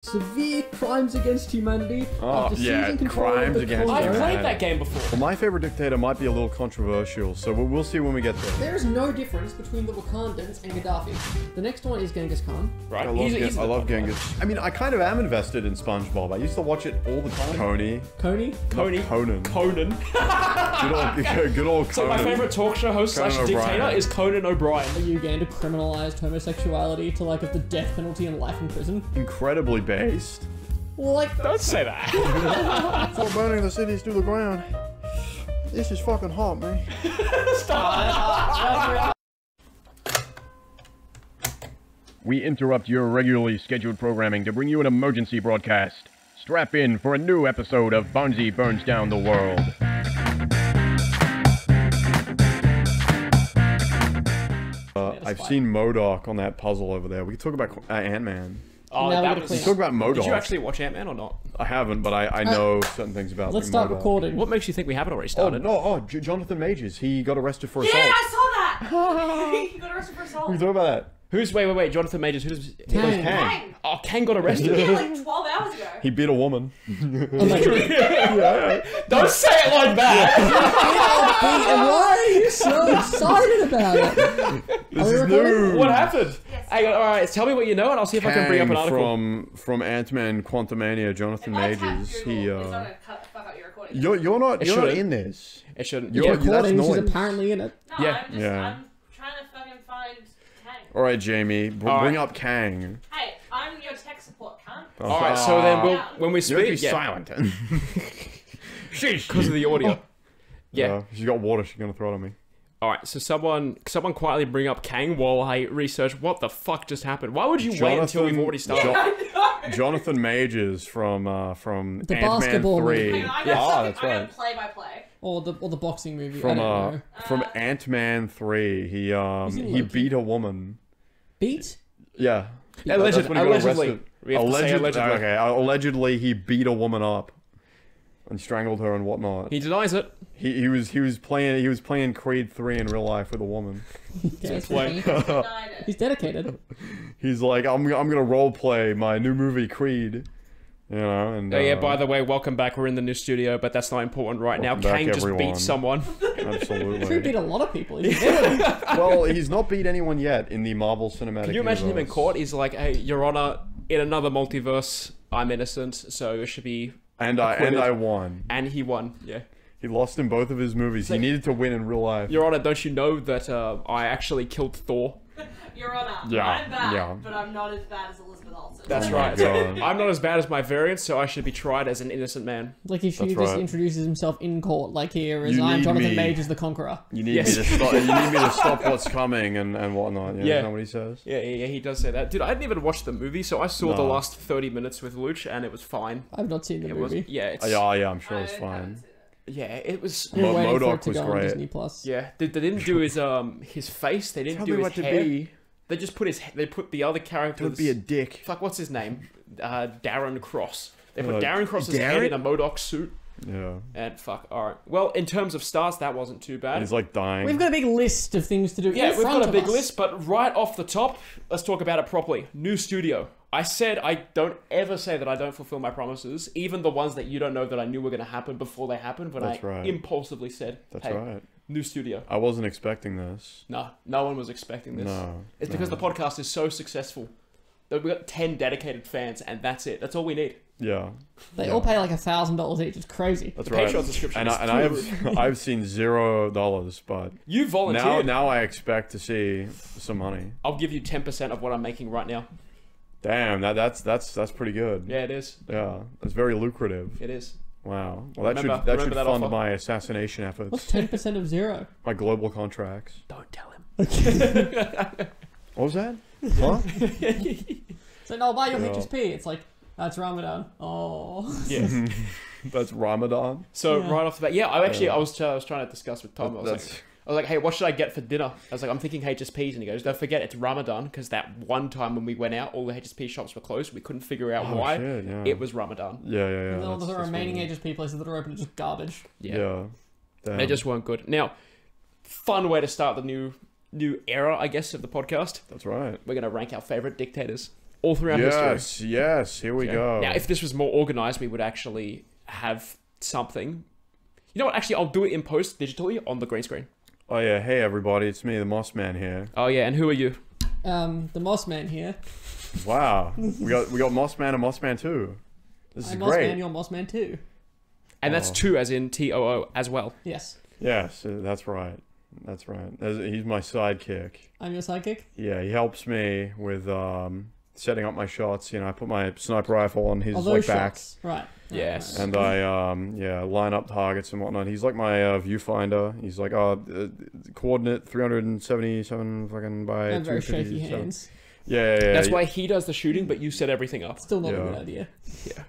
Severe crimes against humanity. Oh, yeah, crimes against humanity. I've played that game before. Well, my favorite dictator might be a little controversial, so we'll see when we get there. There is no difference between the Wakandans and Gaddafi. The next one is Genghis Khan. Right? I love Genghis. I mean, I kind of am invested in SpongeBob. I used to watch it all the time. Coney? Conan. Conan. Good old Conan. So my favorite talk show host slash dictator is Conan O'Brien. Uganda criminalized homosexuality to like of the death penalty and life in prison. Incredibly based. Well, like, Don't say that. For burning the cities to the ground. This is fucking hot, man. Stop. We interrupt your regularly scheduled programming to bring you an emergency broadcast. Strap in for a new episode of Barnzey Burns Down the World. I've seen MODOK on that puzzle over there. We can talk about Ant-Man. Oh, now Let's talk about MODOK. Did you actually watch Ant-Man or not? I haven't, but I know certain things about let's start MODOK. recording. What makes you think we haven't already Oh, started? no, Jonathan Majors. He got arrested for assault. Yeah, I saw that! He got arrested for We assault. can talk about that. Who's, wait, Jonathan Majors, who's... Kang. Kang. Oh, Kang got arrested. Yeah, like 12 hours ago. He beat a woman. Don't say it like that! And why are you so excited about it? This is new. What happened? Yes. Hey, alright, tell me what you know and I'll see if I can bring up an article. From Ant-Man Quantumania, Jonathan If I type Majors. Google, He it's not gonna fuck up your recording. you're not shouldn't. in this. It shouldn't. You're- Yeah. that's Recording, she's noise. apparently in it. No, Yeah. I'm just, Yeah. I'm trying to fucking find Kang. All right, Jamie, All bring right. up Kang. Hey, I'm your tech support, cunt. Alright, so then when we You have to be speak... silent. Because of the audio. Yeah. She's got water. She's gonna throw it at me. Alright, so someone quietly bring up Kang while I research what the fuck just happened. Why would you wait until we've already started? Jonathan Majors from The Ant-Man basketball 3. movie. Hang on, I Yeah, got that's I got right. play-by-play. Or the boxing movie. From I don't know. from Ant-Man 3. He Loki? beat a woman. Beat? Yeah. Allegedly. That's when he got arrested. We have to say allegedly. Okay, allegedly he beat a woman up and strangled her and whatnot. He denies it. He was playing Creed 3 in real life with a woman. Yes, play. Denied it. he's dedicated. He's like, I'm gonna role play my new movie Creed, you know. And Oh yeah, by the way, welcome back. We're in the new studio, but that's not important right now. Welcome back, Kang just everyone. beat someone. He absolutely. beat a lot of people. Well, he's not beat anyone yet in the Marvel Cinematic Can you imagine him in Universe. court? He's like, hey, Your Honor, in another multiverse, I'm innocent, so it should be... And acquitted. I won. And he won, yeah. He lost in both of his movies. He like- needed to win in real life. Your Honor, don't you know that I actually killed Thor? Your Honor, Yeah, I'm bad, yeah. but I'm not as bad as Elizabeth Olsen. That's Oh my right. God. I'm not as bad as my variant, so I should be tried as an innocent man. Like if That's he just right. introduces himself in court, like here is You I'm need Jonathan me. Majors the Conqueror. You need Yes. me to stop. You need me to stop what's coming and whatnot. Yeah, Yeah. Is that what he says? Yeah, he does say that. Dude, I didn't even watch the movie, so I saw the No. last 30 minutes with Luch, and it was fine. I've not seen the It was, movie. yeah, it's... Yeah, I'm sure it's I haven't fine. seen it. Yeah, it was... We're waiting for MODOK it to was go on great. Disney Plus. Yeah, they didn't do his face, they didn't Tell do me his what to hair. be. They just put they put the other characters... Don't be a dick. Fuck, what's his name? Darren Cross. They put Uh, Darren Cross's head Darren? in a MODOK suit, Yeah. and fuck, alright. Well, in terms of stars, that wasn't too bad. He's like dying. We've got a big list of things to do. Yeah, in we've front got a of big us. list, but right off the top, let's talk about it properly. New studio. I said I don't ever say that I don't fulfill my promises, even the ones that you don't know that I knew were going to happen before they happened, but That's I right. impulsively said, That's hey, right. new studio. I wasn't expecting this. No one was expecting this. No. It's because the podcast is so successful that we've got 10 dedicated fans, and that's it. That's all we need. Yeah. They Yeah. all pay like $1,000 each. It's crazy. That's The right. Patreon subscription And is I through the have I've seen $0, but You volunteered. now I expect to see some money. I'll give you 10% of what I'm making right now. Damn, that's pretty good. Yeah, it is. Yeah, that's very lucrative. It is. Wow. Well, that Remember should that fund offer? my assassination efforts. What's 10% of zero? My global contracts. Don't tell him. What was that? Huh? So no, I'll buy your Yeah. HSP. It's like, that's Ramadan. Oh. Yeah. That's Ramadan. So Yeah. right off the bat, yeah, I was trying to discuss with Tom. I was That's like, hey, what should I get for dinner? I was like, I'm thinking HSPs, and he goes, don't forget it's Ramadan, because that one time when we went out, all the HSP shops were closed. We couldn't figure out why. Shit, yeah. It was Ramadan. Yeah. And all that's- the that's remaining what it HSP places that are open are just garbage. Yeah, is. Yeah. they just weren't good. Now, fun way to start the new era, I guess, of the podcast. That's right. We're gonna rank our favorite dictators. all throughout Yes, history. yes. Here we go. Now, if this was more organized, we would actually have something. You know what? Actually, I'll do it in post digitally on the green screen. Oh yeah, hey everybody, it's me, the Moss Man here. Oh yeah, and who are you? The Moss Man here. Wow, we got Moss Man and Moss Man 2. This is I'm great. Moss Man, you're Moss Man too. And that's two, as in TOO as well. Yes. Yes, that's right. That's right. He's my sidekick. I'm your sidekick. Yeah, he helps me with setting up my shots. You know, I put my sniper rifle on his Those back, shots. Right. Yes. and I line up targets and whatnot. He's like my viewfinder. He's like coordinate 377 fucking by And very 250. shaky hands. Yeah. That's why he does the shooting, but you set everything up. Still not a Yeah. good idea. Yeah.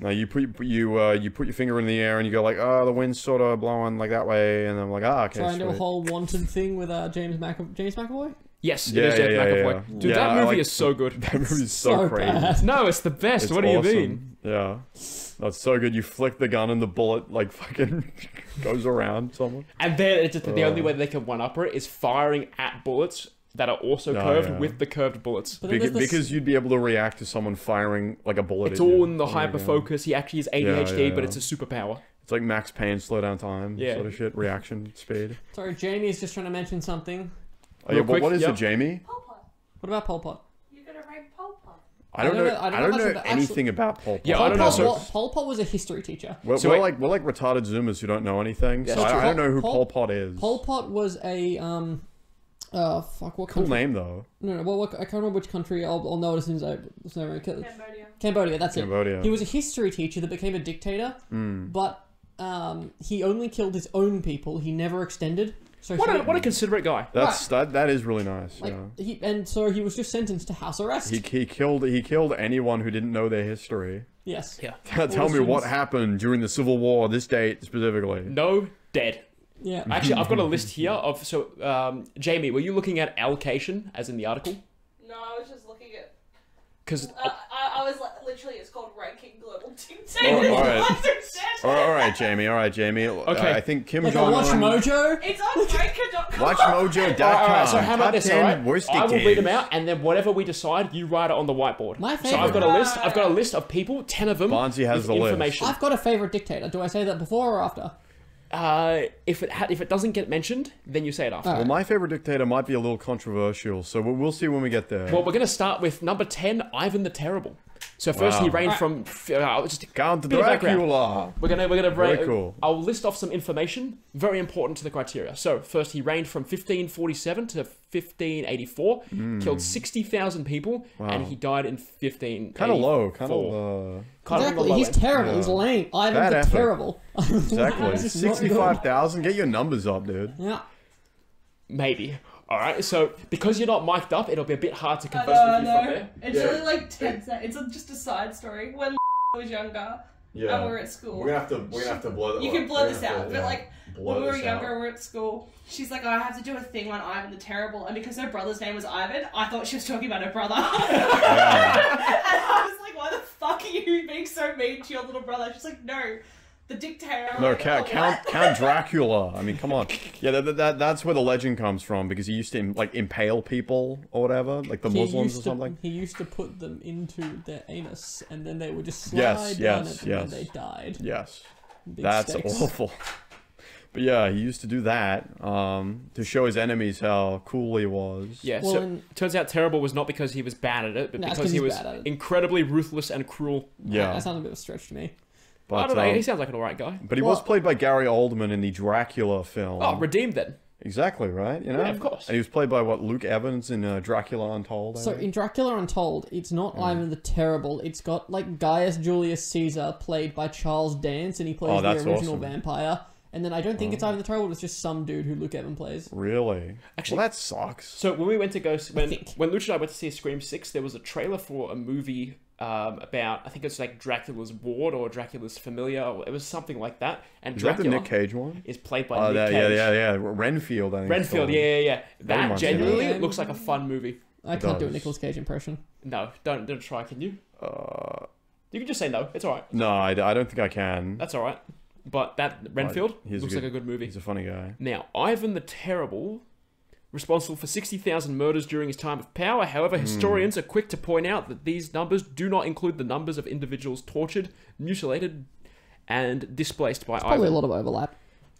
No, you put your finger in the air and you go like, oh, the wind's sort of blowing like that way, and I'm like, okay. Try and do a sweet. whole wanted thing with James McAvoy. Yes, Yeah, it is James yeah, McAvoy. yeah. Dude, Yeah, that I movie like is so good. That movie's so crazy. bad. No, it's the best. It's What do you awesome. mean? Yeah. That's so good. You flick the gun and the bullet like fucking goes around someone. And then it's just the only way they can one-upper it is firing at bullets that are also Oh, curved yeah. with the curved bullets. But then there's this- Because you'd be able to react to someone firing like a bullet It's at you. all in the There you hyper go. focus. He actually is ADHD, Yeah, but yeah. it's a superpower. It's like Max Payne slow down time Yeah. sort of shit. Reaction speed. Sorry, Jamie's just trying to mention something. Oh yeah, Real quick, what is yep. it, Jamie? Pol Pot. What about Pol Pot? You're gonna rank Pol Pot. I don't know. I don't much know about- anything about Pol Pot. Yeah, I don't know, so- Pol Pot was a history teacher. We're, So we're wait- like retarded Zoomers who don't know anything. Yeah, so that's I true. don't know who Pol- Pol Pot is. Pol Pot was a fuck, what Cool country? name though. No, what, I can't remember which country. I'll know it as soon as I. Cambodia. Cambodia. That's it. Cambodia. He was a history teacher that became a dictator, but he only killed his own people. He never extended. So What a considerate guy. That is really nice. like Yeah. so he was just sentenced to house arrest. He killed anyone who didn't know their history. Yes. Yeah. Tell me what students. happened during the Civil War, this date specifically. No, dead. Yeah. Actually, I've got a list here of... So, Jamie, were you looking at allocation, as in the article? No, I was just looking at. Because... I was like, literally, it's called ranking global dictators. Oh, all right. It's obsessed. All right, Jamie. Okay. I think Kim Like a Jong Watch Un. Mojo. It's on ranker.com. WatchMojo.com. Alright, so how about Top this, 10 alright? worst I will read them dictators. out, and then whatever we decide, you write it on the whiteboard. My So I've favorite- got a list of people, 10 of them, Barnzey has with the list. information. I've got a favorite dictator. Do I say that before or after? If it doesn't get mentioned, then you say it after. Well, my favorite dictator might be a little controversial, so we'll see when we get there. Well, we're going to start with number 10, Ivan the Terrible. So first he Wow. reigned from... just Count bit of background. Dracula. We're gonna Very cool. I'll list off some information very important to the criteria. So first, he reigned from 1547 to 1584, killed 60,000 people, and he died in 1584. Kind of low. Kind of. Kind of on the Exactly. low He's end. terrible. Yeah. He's lame. Ivan Bad the effort. terrible. Exactly. This is not good. 65,000. Get your numbers up, dude. Yeah. Maybe. All right. So because you're not mic'd up, it'll be a bit hard to converse with you from there. It's only like 10 seconds. It's just a side story. When I was younger and we were at school. We're gonna have to blur that. You can blur this out, but like when we were younger and we were at school, she's like, oh, I have to do a thing on Ivan the Terrible, and because her brother's name was Ivan, I thought she was talking about her brother. And I was like, why the fuck are you being so mean to your little brother? She's like, no, the dictator. I'm No, like, "Oh, Count what?" Dracula. I mean, come on. Yeah, that's where the legend comes from, because he used to like impale people or whatever, like the Muslims or something. He used to put them into their anus, and then they would just slide Yes, down yes, it, and yes. then they died. Yes, Big that's stakes. awful. But yeah, he used to do that to show his enemies how cool he was. Yeah. Well, so and- turns out terrible was not because he was bad at it, but No, it's because 'cause he he's was bad at it. incredibly ruthless and cruel. Yeah. That sounds a bit of a stretch to me. But, I don't know. He sounds like an alright guy. but he was played by Gary Oldman in the Dracula film. Oh, redeemed then. Exactly, right? You know? Yeah, of course. And he was played by, what, Luke Evans in Dracula Untold? I So think? in Dracula Untold, it's not Ivan the Terrible. It's got like Gaius Julius Caesar, played by Charles Dance, and he plays Oh, the that's original awesome. vampire. And then I don't think it's Ivan the Terrible. It's just some dude who Luke Evans plays. Really? Actually- well, that sucks. So when we went to go think. when Luch and I went to see Scream 6, there was a trailer for a movie about, I think it's like Dracula's ward or Dracula's familiar, or it was something like that. And Is that the Dracula Nick Cage one? is played by Oh, Nick that, Cage. yeah. Renfield, I think. it's Renfield, called. yeah. That reminds me of genuinely that. looks like a fun movie. I It can't do a does. Nicolas Cage impression. No, don't try, can you? You can just say no. It's alright. No, I don't think I can. That's alright. But that Renfield He's looks like a good movie. He's a funny guy. Now, Ivan the Terrible responsible for 60,000 murders during his time of power. However, historians are quick to point out that these numbers do not include the numbers of individuals tortured, mutilated, and displaced by Probably Ivan. a lot of overlap.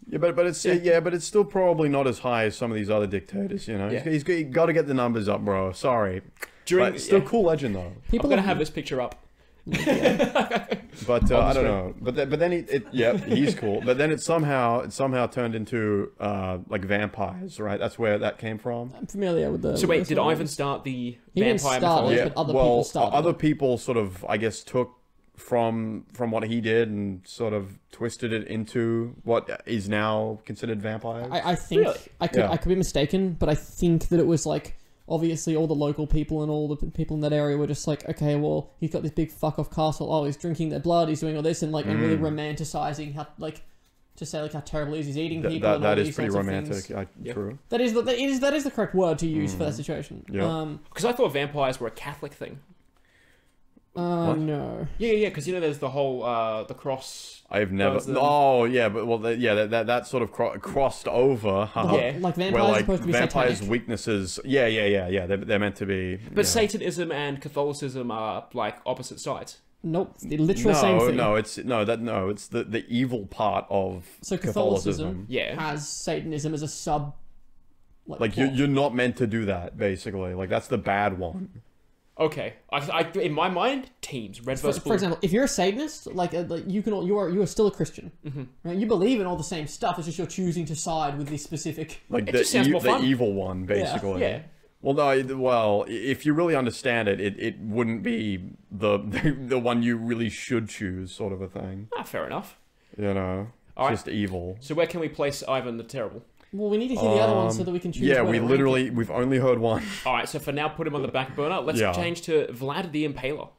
Yeah, but it's still probably not as high as some of these other dictators. You know, Yeah. he's got to get the numbers up, bro. Sorry, During, but still cool legend though. I'm gonna have this picture up. But I don't know. But then he's cool. But then it somehow turned into like vampires, right? That's where that came from. I'm familiar with the... So wait, with did the- Ivan start the He didn't vampire start mythology? it, but other people started other it. people sort of, I guess, took from what he did and sort of twisted it into what is now considered vampires. I think... Really? I could Yeah. I could be mistaken, but I think that it was like... Obviously, all the local people and all the people in that area were just like, okay, well, he's got this big fuck-off castle. Oh, he's drinking their blood. He's doing all this, and like, and really romanticizing how, like, to say like how terrible he is. He's eating people. And all that is these pretty sorts of romantic. things. Yeah. True. That is the correct word to use for that situation. Yeah. Because I thought vampires were a Catholic thing. No. Yeah. Because you know, there's the whole the cross. I've never. Those, Oh, yeah, but that sort of crossed over. Huh? Yeah. Like vampires Where are like supposed to be vampires' satanic. weaknesses. Yeah. They're meant to be. But yeah. Satanism and Catholicism are like opposite sides. Nope, it's the literal same thing. it's the evil part of So Catholicism. Yeah. has Satanism as a sub. Like plot. you're not meant to do that. Basically, like that's the bad one. Okay, I in my mind, teams red versus blue. For example, if you're a Satanist, like you are still a Christian, right? You believe in all the same stuff. It's just you're choosing to side with this specific. Like It just sounds more the fun. evil one, basically. Yeah. Well, no. Well, if you really understand it, it wouldn't be the one you really should choose, sort of a thing. Fair enough. You know, All right. just evil. So where can we place Ivan the Terrible? Well, we need to hear the other one so that we can choose. Yeah, where to rank it. we've only heard one. All right, so for now, put him on the back burner. Let's Yeah. change to Vlad the Impaler.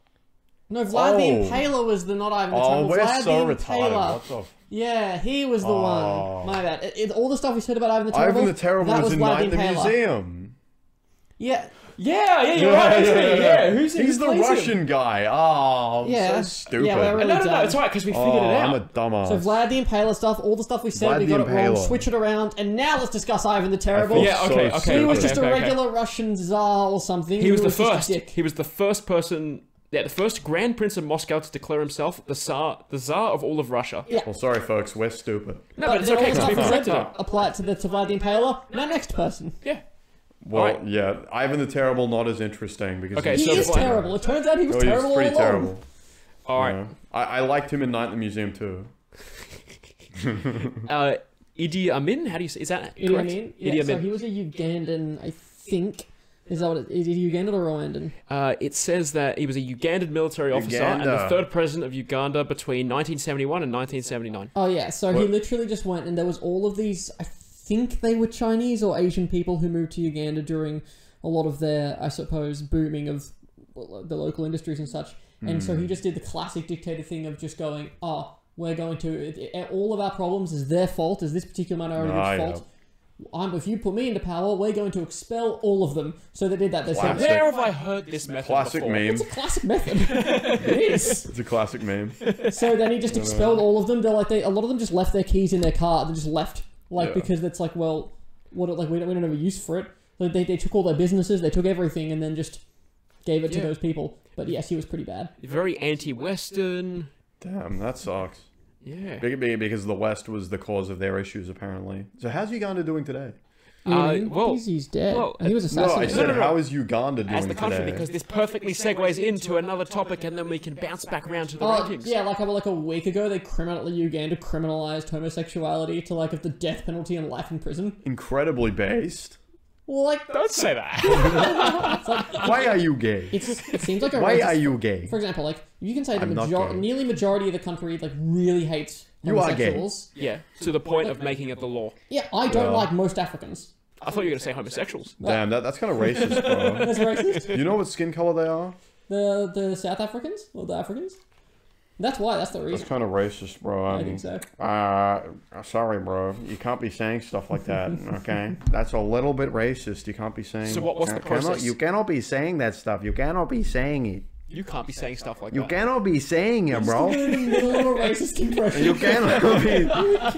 No, Vlad the Oh. Impaler was the not Ivan the Oh, Terrible. we're Vlad so the retarded. Impaler. What the? Yeah, he was the Oh. one. My bad. All the stuff we said about Ivan the Terrible. Ivan the Terrible that was in Vlad Night in the Impaler. Museum. Yeah, Yeah, you're right. Yeah, who's He's the Russian guy. Oh, Yeah. so stupid. Yeah, we're really No, dumb. it's alright because we figured it I'm a out. dumbass. So Vlad the Impaler stuff, all the stuff we said, Vlad we the got it wrong. Impaler. Switch it around, and now let's discuss Ivan the Terrible. feel Yeah, so okay. He was okay, just a okay. regular Russian czar or something. He was the just a first. dick. He was the first person. Yeah, the first Grand Prince of Moscow to declare himself the Tsar of all of Russia. Yeah. Well, sorry, folks. We're stupid. No, but it's then all okay the because we stuff we corrected said it. apply it to Vlad the Impaler. Now next person. Yeah. Well, Alright. yeah. Ivan the Terrible not as interesting because Okay, He so is Vlad- terrible. It turns out he was he was terrible pretty all along. terrible. All right. You know? I liked him in Night in the Museum too. Idi Amin. How do you say? Is that Idi correct? Amin? Idi Yeah, so Amin. he was a Ugandan, I think. Is that what it is? He Ugandan or Rwandan? It says that he was a Ugandan military officer and the Uganda. third president of Uganda between 1971 and 1979. Oh yeah, so he What? literally just went and there was all of these, I think they were Chinese or Asian people who moved to Uganda during a lot of their, I suppose, booming of the local industries and such. And so he just did the classic dictator thing of just going, oh, we're going to, all of our problems is their fault, is this particular minority group's fault. If you put me into power, we're going to expel all of them. So they did that. They said, Classic. Where have I heard this method Classic before? meme. it's a classic method. It is. It's a classic meme. So then he just expelled all of them. They're like, a lot of them just left their keys in their car. They just left, Yeah. because it's like, well, we don't have a use for it. Like they took all their businesses, they took everything, and then just gave it to Yeah. those people. But yes, he was pretty bad. Very anti-Western. Damn, that sucks. Yeah. Because the West was the cause of their issues, apparently. So how's Uganda doing today? You know what I mean? well- he's dead. well, And he was No, I assassinated. said, no. how is Uganda doing As the country, today? because this perfectly segues into another topic, and then we can bounce back around to the rankings. Yeah, like a week ago, Uganda criminalized homosexuality to of the death penalty and life in prison. Incredibly based. Well, Don't say that. Why are you gay? it seems like a Why racist. are you gay? For example, you can say the I'm not gay. nearly majority of the country really hates You are gay. homosexuals. Yeah, to the point of making it the law. Yeah, I don't Yeah. like most Africans. I thought you were going to say homosexuals. Damn, that's kind of racist, bro. That's racist. You know what skin color they are? The South Africans or the Africans? That's why. That's the That's reason. kind of racist, bro. I think so. Sorry, bro. You can't be saying stuff like that, okay? That's a little bit racist. You can't be saying... So what's the process? You cannot be saying that stuff. You cannot be saying it. You can't be saying stuff like You that. cannot be saying it, bro. Little racist impression. You cannot be.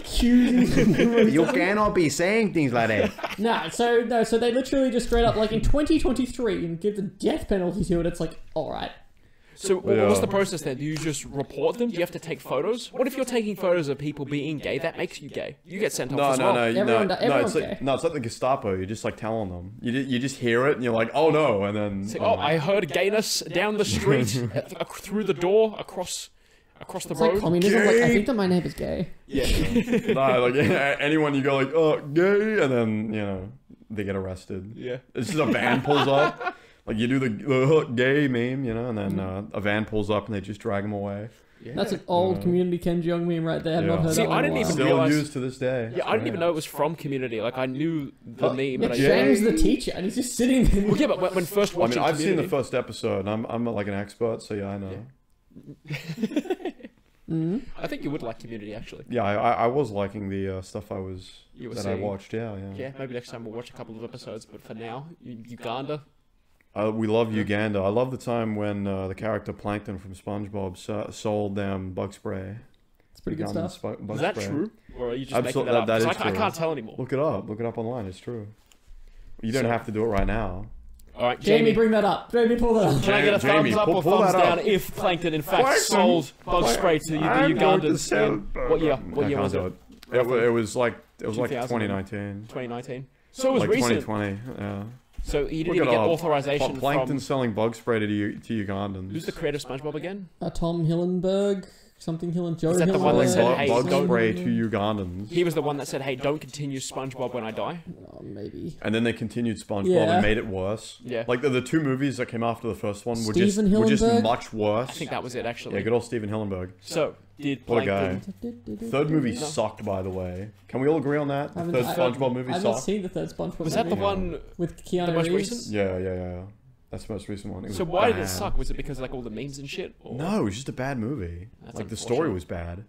Accusing You cannot be saying things like that. No, so they literally just straight up, like, in 2023, and give the death penalty to it. It's like, alright. So what's the process then? Do you just report them? Do you have to take photos? What if you're taking photos of people being gay? That makes you gay. You get sent off as well. Everyone's gay. It's like the Gestapo. You're just like telling them. You just hear it and you're like, oh no, and then. It's like, oh, I heard gayness down the street, through the door, across the It's road. like communism. Like, I think that my neighbor's gay. Yeah. No, like anyone you go like, oh, gay, and then they get arrested. Yeah. It's just a van pulls up. Like you do the gay meme, and then a van pulls up and they just drag them away. Yeah. That's an old Community Ken Jeong meme right there. I've not heard See, that one I in a didn't while. even Still realize- used to this day. Yeah, I didn't even know it was from Community. Like, I knew the meme. Yeah, But James the teacher, and he's just sitting there. Well, yeah, but when first I watching mean, I've seen Community... the first episode. And I'm like an expert, so yeah, I know. I think you would like Community, actually. Yeah, I was liking the stuff I I watched. Yeah. Yeah, maybe next time we'll watch a couple of episodes. But for now, Uganda... We love Uganda. I love the time when the character Plankton from SpongeBob sold them bug spray. It's pretty good Ugandan stuff. bug Is that spray. true? Or are you just making Absolutely, that up? that 'Cause is I true. can't tell anymore. Look it up. Look it up online. It's true. You don't So- have to do it right now. All right, Jamie, bring that up. Jamie, pull that up. Can I get a Jamie, thumbs up pull or thumbs that down up. if Plankton in fact Plankton. sold bug spray to the I'm going to Ugandans sell in... What year? What I year can't was do it? It was like 2000. 2019. 2019. So it was Like recent. 2020. Yeah. So he didn't Look even it get up. authorization Plankton from... selling bug spray to Ugandans. Who's the creator of SpongeBob again? Tom Hillenberg, something Hillen, Joe Is that the one that Hillenberg. said, hey, bug don't- spray to Ugandans. He was the one that said, hey, don't continue SpongeBob when I die. Oh, maybe. And then they continued SpongeBob Yeah. and made it worse. Yeah. Like the two movies that came after the first one were just Stephen were just Hillenburg? much worse. I think that was it, actually. Yeah, good old Stephen Hillenburg. So, did What a Plankton... guy. Third movie sucked, by the way. Can we all agree on that? The third SpongeBob movie I've not sucked. seen the third SpongeBob Was that the movie. one... With Keanu the most Reeves? recent? Yeah. That's the most recent one. It So was why did it bad. suck? Was it because like all the memes and shit? Or... No, it was just a bad movie. That's Like the story unfortunate. was bad.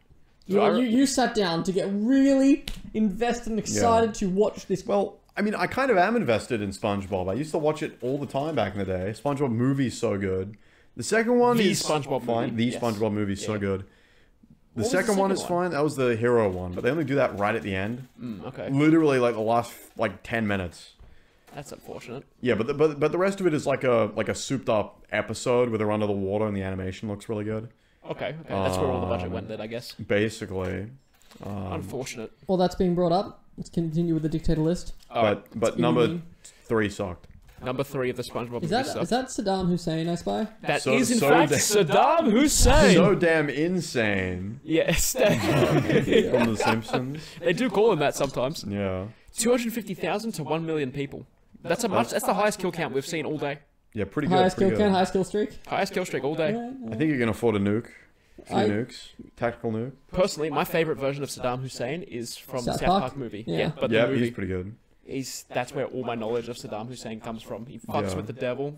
You sat down to get really invested and excited to watch this. Well, I mean, I kind of am invested in SpongeBob. I used to watch it all the time back in the day. SpongeBob movie's so good. The second one The is SpongeBob fine. movie, The yes. SpongeBob movie's so Yeah. good. The was the second one second is one? fine. That was the hero one, but they only do that right at the end. Okay. Literally, like the last 10 minutes. That's unfortunate. Yeah, but the rest of it is like a souped up episode where they're under the water and the animation looks really good. Okay. That's where all the budget went then, I guess. Basically, Unfortunate. Well, that's being brought up. Let's continue with the dictator list. but number 3 sucked. Number 3 of the SpongeBob Is movie that Saddam Hussein, I spy? That So- is in so fact da- Saddam Hussein. So damn insane Yes, from The Simpsons. they do call him that sometimes. Yeah. 250,000 to 1 million people. That's That's the highest kill count we've seen all day. Yeah, pretty good. Highest pretty kill good. count, highest kill streak. Highest kill streak all day. I think you can afford a nuke. A few I- nukes. Tactical nuke. Personally, my favorite version of Saddam Hussein is from the South South Park? Park movie. Yeah. But Yeah, the movie he's pretty good. that's where all my knowledge of Saddam Hussein comes from. He fucks Yeah. with the devil,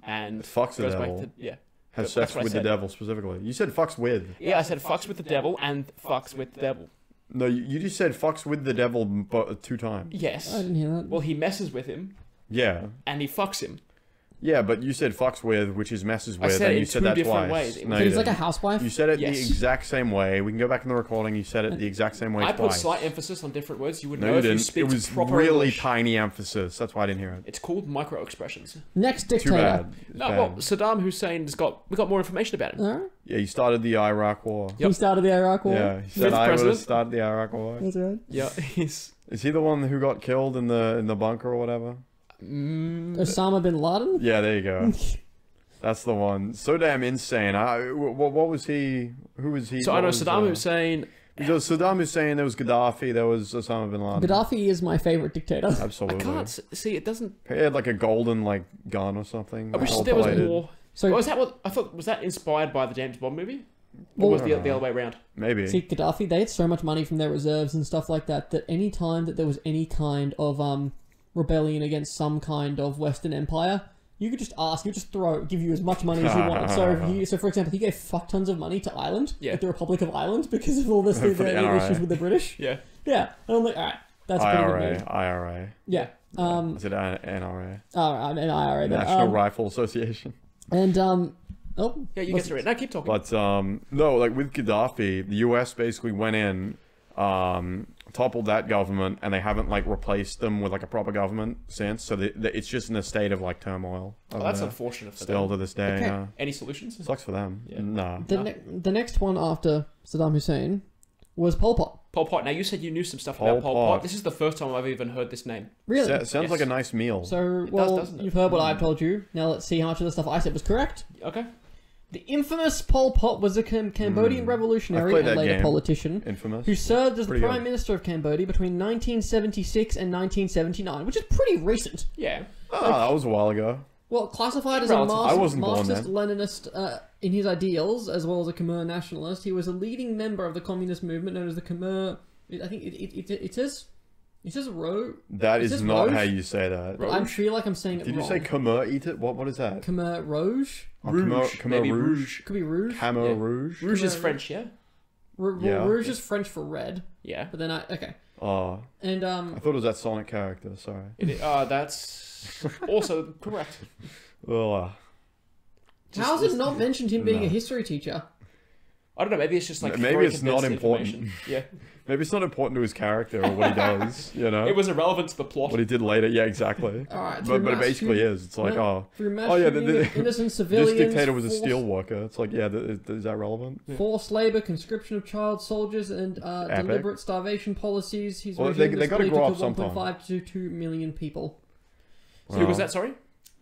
and Fucks the goes devil. back to Has That's sex what I with the said. devil specifically. You said fucks with. Yeah, I said fucks with the devil and fucks with the devil. No, you just said fucks with the devil 2 times. Yes. I didn't hear that. Well, he messes with him Yeah. and he fucks him. Yeah, but you said fucks with, which is messes with, said and it you in said two that different twice. ways. It No, was- you He's like a didn't. housewife. You said it Yes. the exact same way. We can go back in the recording. You said it the exact same way I put twice. slight emphasis on different words. You would No, know you if you didn't. speak It was proper really English. tiny emphasis. That's why I didn't hear it. It's called micro expressions. Next Too dictator. bad. It's No, bad. well, Saddam Hussein's we got more information about him. Alright. Yeah, he started the Iraq War. Yep. He started the Iraq War. Yeah, he said Fifth I would have president. started the Iraq War. That's right. Yeah, he's Is he the one who got killed in the bunker or whatever? Osama bin Laden? Yeah, there you go. That's the one. So damn insane. What was he? Who was he? so I What know was, Saddam Hussein. There was Saddam Hussein. There was Gaddafi. There was Osama bin Laden. Gaddafi is my favorite dictator. I Absolutely. can't see. It doesn't. He had like a golden gun or something. I wish gold there was plated. more. So, Was that what I thought? Was that inspired by the James Bond movie? Or was the other way around? Maybe. see, Gaddafi, they had so much money from their reserves and stuff like that, that any time that there was any kind of rebellion against some kind of Western empire, you could just ask, you just give you as much money as you want. So for example, he gave fuck tons of money to Ireland, Yeah. like the Republic of Ireland, because of all this For the the NRA. issues with the British. Yeah. Yeah, and I'm like, alright, that's a pretty good IRA. move. IRA. Yeah. Is it NRA? Alright, an IRA. then. National Rifle Association. And Yeah, you get to it. Now keep talking. But no, like with Gaddafi, the US basically went in, toppled that government, and they haven't like replaced them with like a proper government since. So it's just in a state of like turmoil. Oh, that's unfortunate for Still them. to this day. Okay. Yeah. Any solutions? Sucks for them. Yeah. Nah. the next one after Saddam Hussein was Pol Pot. Pol Pot. Now you said you knew some stuff Pol about Pol Pot. Pot. This is the first time I've even heard this name. Really? Sounds Yes. like a nice meal. So, It well, does, doesn't it? you've heard what I've told you. Now let's see how much of the stuff I said was correct. Okay. The infamous Pol Pot was a Cambodian revolutionary played and that later game. politician Infamous. who served as the Pretty Prime good. Minister of Cambodia between 1976 and 1979, which is pretty recent. Yeah. Oh, that was a while ago. Well, classified as Relative. a I wasn't born Marxist-Leninist in his ideals, as well as a Khmer nationalist, he was a leading member of the communist movement known as the Khmer... I think it says Ro... That Is is this not Rouge? how you say that. Rouge? I feel like I'm saying it Did wrong. you say Khmer eat it? What is that? Khmer Rouge? Oh, Rouge. Khmer Maybe Rouge. Rouge. Could be Rouge. Khmer Yeah. Rouge. Rouge is Khmer- French, yeah? Yeah. Rouge is French for red, Yeah. but then okay. Oh, And I thought it was that Sonic character. Sorry. That's also correct. Ugh. how's it not mentioned him being No. a history teacher? I don't know, maybe it's just like Maybe very it's not condensed important. information. Yeah. Maybe it's not important to his character or what he does. You know. It was irrelevant to the plot. What he did later. Yeah, exactly. All right, But it basically is. It's like, through mass oh yeah, shooting of innocent this civilians, dictator was a forced- steel worker. It's like, yeah, is that relevant? forced labor, conscription of child soldiers, and deliberate starvation policies. He's Well, regime they gotta displayed grow to up sometime. 1.5 to 2 million people. Who was that, sorry?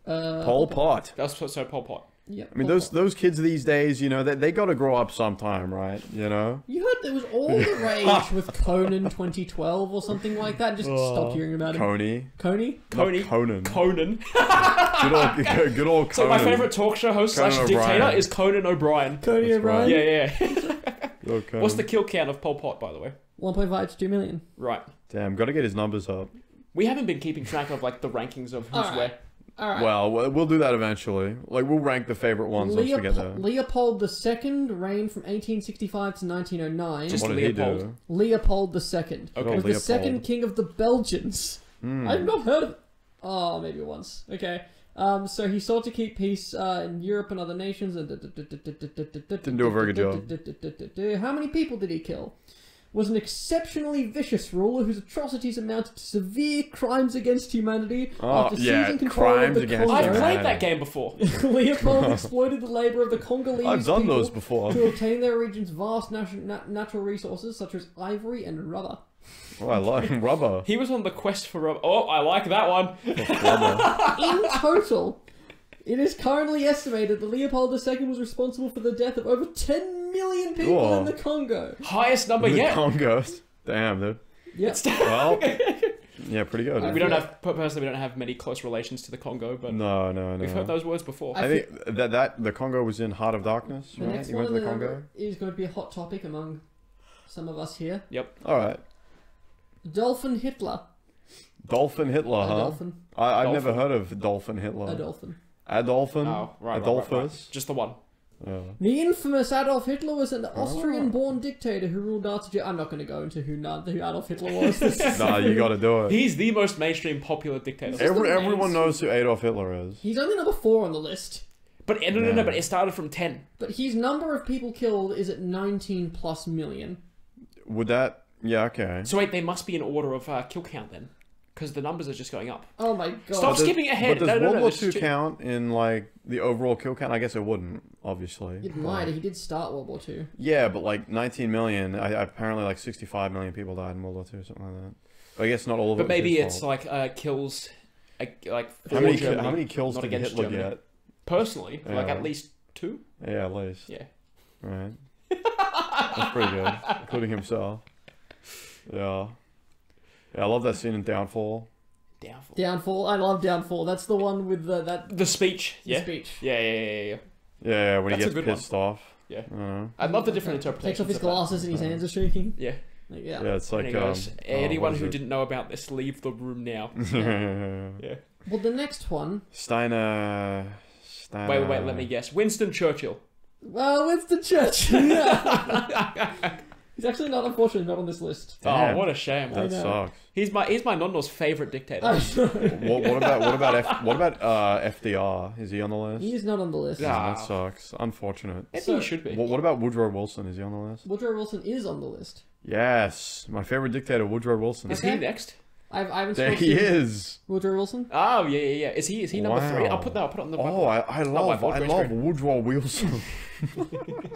Pol Pot. That was so Pol Pot. Yeah, I mean, those kids these days, you know, they got to grow up sometime, right? You know. You heard there was all the rage with Conan 2012 or something like that. Just stopped hearing about it. Coney. Coney? Coney. Not Conan. Conan. Good old Conan. So my favorite talk show host Conan slash dictator O'Brien. is Conan O'Brien. Coney That's O'Brien? right. Yeah. Good old Conan. What's the kill count of Pol Pot, by the way? 1.5 to 2 million. Right. Damn, got to get his numbers up. We haven't been keeping track of like the rankings of who's Alright. where. All right. Well, we'll do that eventually. Like, we'll rank the favorite ones once we get there. Leopold II reigned from 1865 to 1909. Just What did he Leopold. do? Leopold II Okay. was the Leopold. second king of the Belgians. I've not heard of it. Oh, maybe once. Okay. So he sought to keep peace in Europe and other nations. Didn't do a very good job. How many people did he kill? Was an exceptionally vicious ruler whose atrocities amounted to severe crimes against humanity after seizing control crimes of the against I've Congo. played that game before. Leopold exploited the labour of the Congolese I've done people those before. to obtain their region's vast natural resources such as ivory and rubber. Oh, I like rubber. He was on the quest for rubber. Oh, I like that one. Rubber. In total, it is currently estimated that Leopold II was responsible for the death of over 10 million people Whoa. in the Congo. Highest number The yet. Congos. Damn, dude. Yep. Well, yeah, pretty good. We don't have personally. We don't have many close relations to the Congo, but No. we've heard those words before. I think that the Congo was in Heart of Darkness, The right? next You one went to the on the Congo? number is going to be a hot topic among some of us here. Alright. Dolphin Hitler. Dolphin Hitler, huh? Dolphin. I've never Dolphin. heard of Dolphin Hitler. Dolphin. Adolphin? Oh, right. Adolphus? Just the one. The infamous Adolf Hitler was an Austrian-born dictator who ruled Nazi Germany. I'm not going to go into who Adolf Hitler was. Nah, you gotta do it. He's the most mainstream popular dictator. Everyone knows who Adolf Hitler is. He's only number 4 on the list. But no. But it started from 10. But his number of people killed is at 19 plus million. Would that... Yeah, okay. So wait, they must be in order of kill count then, because the numbers are just going up. Oh my god. Stop skipping ahead. But does No, World War this II is count in, like, the overall kill count? I guess it wouldn't, obviously. He lied. He did start World War II. Yeah, but, like, 19 million... apparently, like, 65 million people died in World War II, something like that. I guess not all of it But was maybe his it's fault. like kills, like How for Germany, many kills not did against Hitler Germany. get? Personally, like Yeah. at least 2. Yeah, at least. Yeah. Right. That's pretty good, including himself. Yeah. Yeah, I love that scene in Downfall. Downfall. I love Downfall. That's the one with The speech. Yeah. speech. Yeah. Yeah, when That's he a gets good pissed off. Yeah. I don't know. I love the different Takes interpretations. off his of that. glasses and his hands are shaking. Yeah. Like, yeah. Yeah, it's like And he goes, anyone what is who it? didn't know about this, leave the room now. Yeah. Well, the next one. Steiner. Wait, let me guess. Winston Churchill. Well, Winston Churchill. He's actually not, unfortunately, not on this list. Oh, what a shame. That know. sucks. He's my Nonno's favorite dictator. What about FDR? Is he on the list? He is not on the list. Yeah. That sucks. Unfortunate. I think he should be. What about Woodrow Wilson? Is he on the list? Woodrow Wilson is on the list. Yes, my favorite dictator, Woodrow Wilson. Is he next? I haven't There spoken he to is. Woodrow Wilson. Oh yeah. Is he number 3? I'll put it on the. Oh, I love Woodrow Wilson.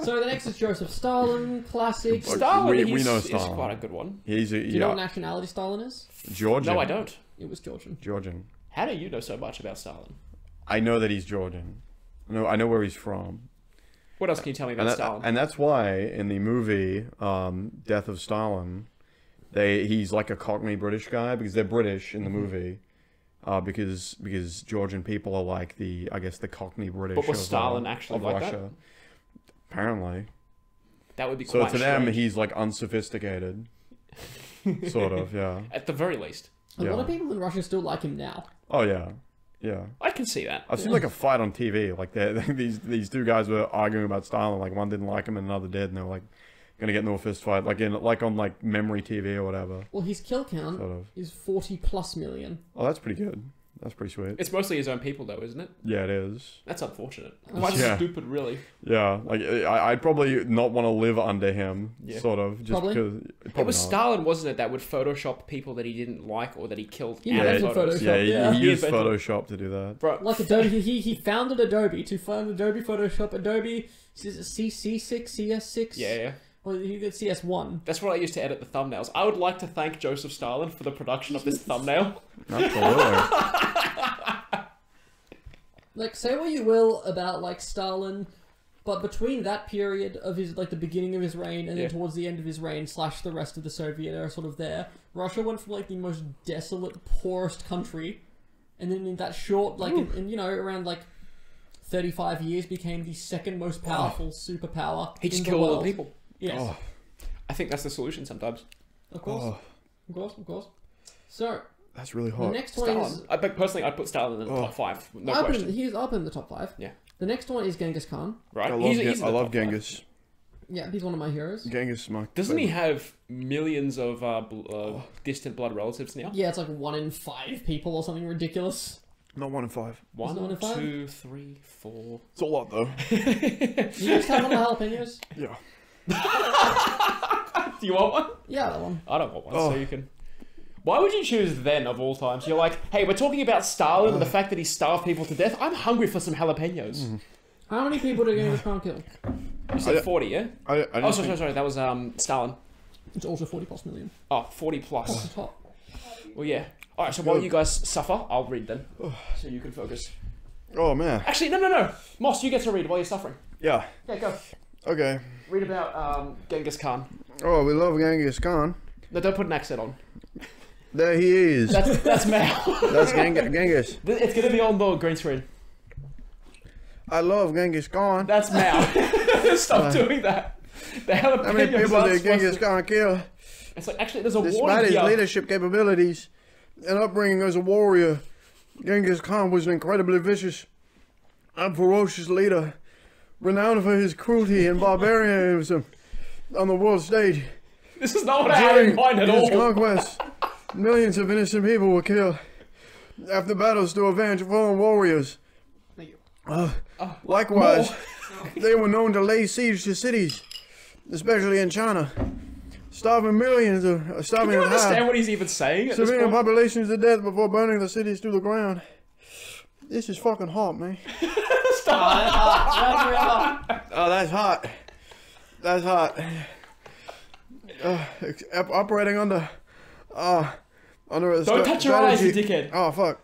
So the next is Joseph Stalin, classic. Stalin. We know He's Stalin. quite a good one. Do you know what nationality Stalin is? Georgian. No, I don't. It was Georgian. Georgian. How do you know so much about Stalin? I know that he's Georgian. I know where he's from. What else can you tell me about Stalin? And that's why in the movie Death of Stalin, he's like a Cockney British guy because they're British in the movie, because Georgian people are like the Cockney British. But was Stalin actually like Russia. that? Apparently. That would be So quite to them, strange. he's like unsophisticated, sort of. Yeah. At the very least. A lot of people in Russia still like him now. Oh yeah. Yeah. I can see that. I've seen like a fight on TV. Like these two guys were arguing about Stalin. Like one didn't like him and another did, and they were like gonna get into a fist fight. Like on memory TV or whatever. Well, his kill count Sort of. is 40+ million. Oh, that's pretty good. That's pretty sweet. It's mostly his own people, though, isn't it? Yeah, it is. That's unfortunate. Quite Yeah. stupid, really. Yeah, like I'd probably not want to live under him, sort of, just Probably. because. It was Stalin, wasn't it, that would Photoshop people that he didn't like or that he killed. Yeah, out of that's photos. Photoshop. Yeah, Yeah. he He used invented Photoshop to do that. Bro, Like Adobe, he founded Adobe to fund Adobe Photoshop, Adobe CC6, CS6. yeah. Well, you get CS1. That's what I used to edit the thumbnails. I would like to thank Joseph Stalin for the production of this thumbnail. Absolutely. Like, say what you will about, like, Stalin, but between that period of his, like, the beginning of his reign and then towards the end of his reign / the rest of the Soviet era sort of there, Russia went from, like, the most desolate, poorest country, and then in that short, like, in you know, around, like, 35 years became the second most powerful superpower He just in the killed all world. the people. Yes. Oh. I think that's the solution sometimes. Of course. Oh. Of course, of course. So, That's really the hot. next one Stalin. is... Personally, I'd put Stalin in the top 5. No question. He's up in the top 5. Yeah. The next one is Genghis Khan. Right? I love, He's in I the love top 5. Genghis. Yeah, he's one of my heroes. Genghis is my Doesn't he favorite. have millions of distant blood relatives now? Yeah, it's like 1 in 5 people or something ridiculous. Not 1 in 5. Is it 1 in 5? 2, 3, 4. It's a lot though. You just have one of the jalapenos? Yeah. Do you want one? Yeah, that one. I don't want one, so you can... Why would you choose then of all times? You're like, hey, we're talking about Stalin and the fact that he starved people to death. I'm hungry for some jalapenos. How many people did Genghis Khan kill? You said 40, yeah? I Oh, sorry. That was Stalin. It's also 40+ million. Oh, 40 Off plus. the top. Well, yeah. All right, so while you guys suffer, I'll read then, so you can focus. Oh man. Actually, no. Moss, you get to read while you're suffering. Yeah. Yeah, go. Okay. Read about Genghis Khan. Oh, we love Genghis Khan. No, don't put an accent on. There he is. That's Mal. That's Genghis. It's gonna be on the green screen. I love Genghis Khan. That's Mal. Stop doing that. The jalapenos How many people aren't did supposed Genghis to- Khan kill? It's like, actually, there's a warning Despite his here. leadership capabilities and upbringing as a warrior, Genghis Khan was an incredibly vicious and ferocious leader, renowned for his cruelty and barbarianism on the world stage. This is not what I had in mind at his all. conquest, millions of innocent people were killed after battles to avenge fallen warriors. Thank you. Likewise, they were known to lay siege to cities, especially in China, starving millions of Do starving you in half. understand what he's even saying at this Civilian point? populations to death before burning the cities to the ground. This is fucking hot, man. That's real hot. Oh, that's hot. That's hot. Operating under a Don't touch your eyes, you dickhead. Oh fuck.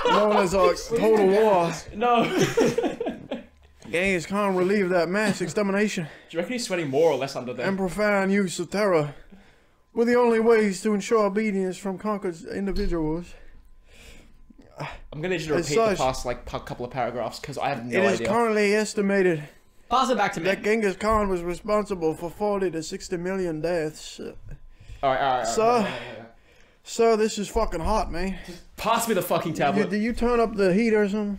Known as a total war. No. Genghis Khan relieved that mass extermination Do you reckon he's sweating more or less under there? and profound use of terror were the only ways to ensure obedience from conquered individuals. I'm gonna need you to As repeat the such, past like couple of paragraphs because I have no It is idea. currently estimated Pass it back to me. that Genghis Khan was responsible for 40 to 60 million deaths. All right. So, So this is fucking hot, man. Pass me the fucking tablet. Did you turn up the heat or something?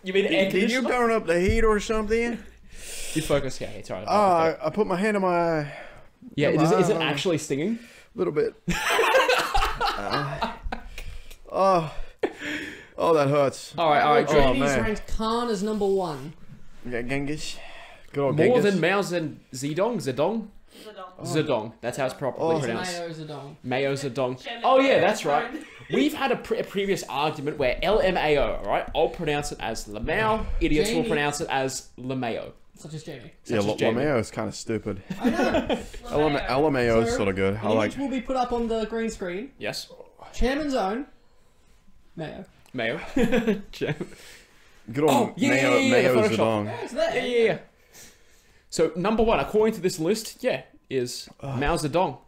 You mean air Did you conditioner? turn up the heat or something? You focus, yeah, it's alright. I put my hand on my eye. Yeah, is it actually stinging? A little bit. Oh, that hurts. All right. Janie's man. ranked Khan as number 1. Yeah, Genghis. Good old More Genghis. than Mao Zedong? Zedong. That's how it's properly pronounced. Mayo Zedong. Mao Zedong. Oh yeah, that's right. We've had a previous argument where LMAO, right? I'll pronounce it as Lamau. Idiots will Jamie. pronounce it as Lamao. Such as Jamie. Yeah, Such as Jamie. LMAO is kind of stupid. I know. LMAO is So, sort of good. I An like. image will be put up on the green screen. Yes. Chairman's own. Mayo. Mayo. Good old Oh, yeah, Mayo, yeah, Mayo the Photoshop. Zedong. Yeah, it's there. Yeah. So number 1, according to this list, is Mao Zedong.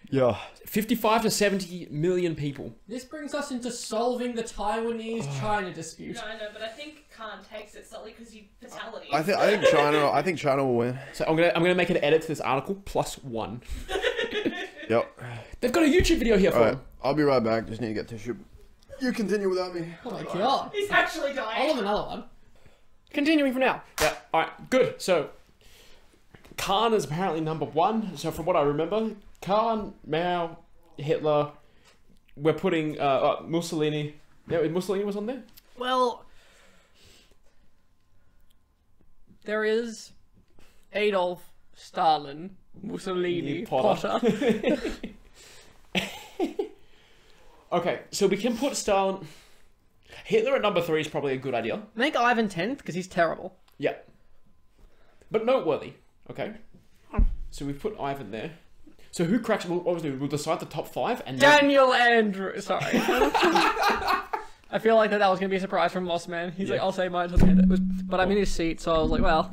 Yeah. 55 to 70 million people. This brings us into solving the Taiwanese-China dispute. No, I know, but I think Khan takes it solely because you fatality. I think China will win. So I'm gonna make an edit to this article +1. Yep. They've got a YouTube video here for Alright, them. I'll be right back. Just need to get tissue. You continue without me. Oh my god. He's actually I'll dying. have another one. Continuing for now. Yeah. All right. Good. So Khan is apparently number 1. So from what I remember, Khan, Mao, Hitler. We're putting Mussolini. Yeah, Mussolini was on there. Well, there is Adolf, Stalin, Mussolini, Potter. Okay, so we can put Stalin. Hitler at number 3 is probably a good idea. Make Ivan 10th because he's terrible. Yeah. But noteworthy. Okay. So we put Ivan there. So who cracks? What was it? We'll decide the top 5 and then- Daniel Andrews. Sorry. I feel like that was going to be a surprise from Moss Man. He's like, I'll say mine to the end. But I'm in his seat, so I was like, well.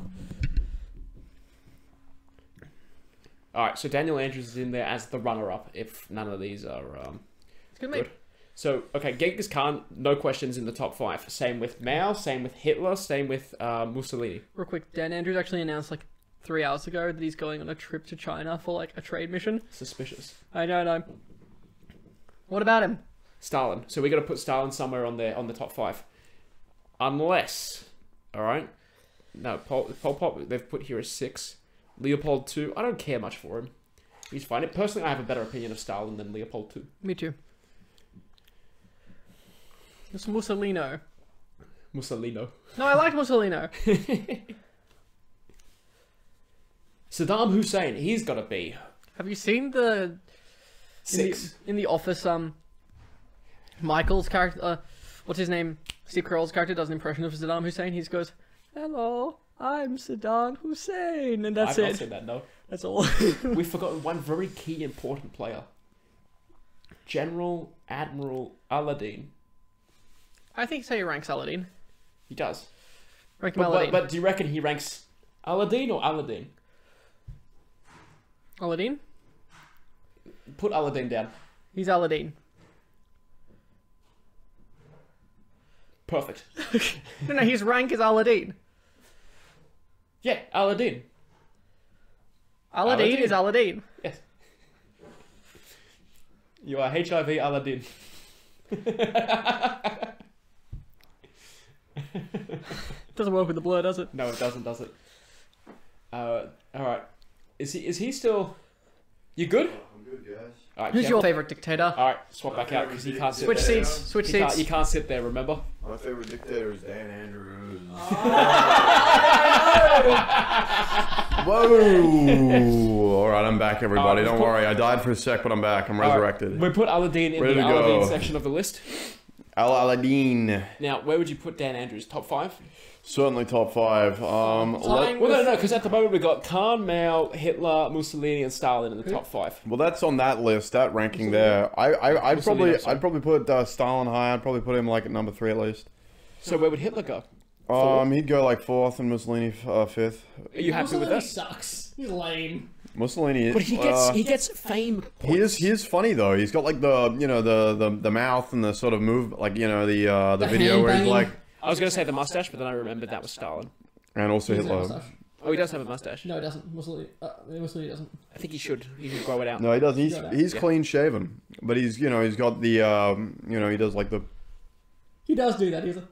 All right. So Daniel Andrews is in there as the runner-up if none of these are It's good, good. mate. So okay, Genghis Khan, no questions in the top 5. Same with Mao. Same with Hitler. Same with Mussolini. Real quick, Dan Andrews actually announced like 3 hours ago that he's going on a trip to China for like a trade mission. Suspicious. I know. What about him? Stalin. So we got to put Stalin somewhere on there on the top 5, unless, all right. No, Pol Pot they've put here as 6. Leopold II. I don't care much for him. He's fine. Personally, I have a better opinion of Stalin than Leopold II. Me too. It's Mussolino. Mussolino. No, I like Mussolino. Saddam Hussein. He's got to be Have you seen the 6. in the Office? Michael's character. What's his name? Steve Carell's character does an impression of Saddam Hussein. He just goes, "Hello, I'm Saddam Hussein," and that's I've not it. seen that. No. That's all. We've forgotten one very key important player. General Admiral Aladdin. I think so. He ranks Aladdin. He does. Rank him Aladdin. But do you reckon he ranks Aladdin or Aladdin? Aladdin. Put Aladdin down. He's Aladdin. Perfect. No, his rank is Aladdin. Yeah, Aladdin. Aladdin is Aladdin. Yes. You are HIV Aladdin. Doesn't work with the blur, does it? No, it doesn't, does it? All right. Is he still? You good? I'm good, guys. All right. Who's careful. your favorite dictator? All right, swap back out because he can't sit Switch there. seats. Switch You can't, seats. you can't sit there. Remember? My favorite dictator is Dan Andrews. Whoa! All right, I'm back, everybody. Don't worry. I died for a sec, but I'm back. I'm resurrected. We put Aladdin in Ready the to Aladdin go. section of the list. Aladdin. Now, where would you put Dan Andrews? Top 5? Certainly top 5. Fine. Well, no, because at the moment we've got Khan, Mao, Hitler, Mussolini, and Stalin in the top 5. Well, that's on that list, that ranking there. I'd Mussolini, sorry. probably put Stalin high. I'd probably put him like at number 3 at least. So where would Hitler go? He'd go like 4th and Mussolini 5th. Are you happy with Mussolini that? sucks. He's lame. Mussolini is. But he gets fame points. He is funny though. He's got like the mouth and the sort of move, like the video where he's hand-banging. like, I was going to say the mustache, but then I remembered that was Stalin. and also He doesn't have a Hitler. mustache. Oh, he does have a mustache. No, he doesn't. Mussolini doesn't. I think he should. He should grow it out. No, he doesn't. He's Yeah. clean shaven, but he's he's got the he does like the He does do that. He's a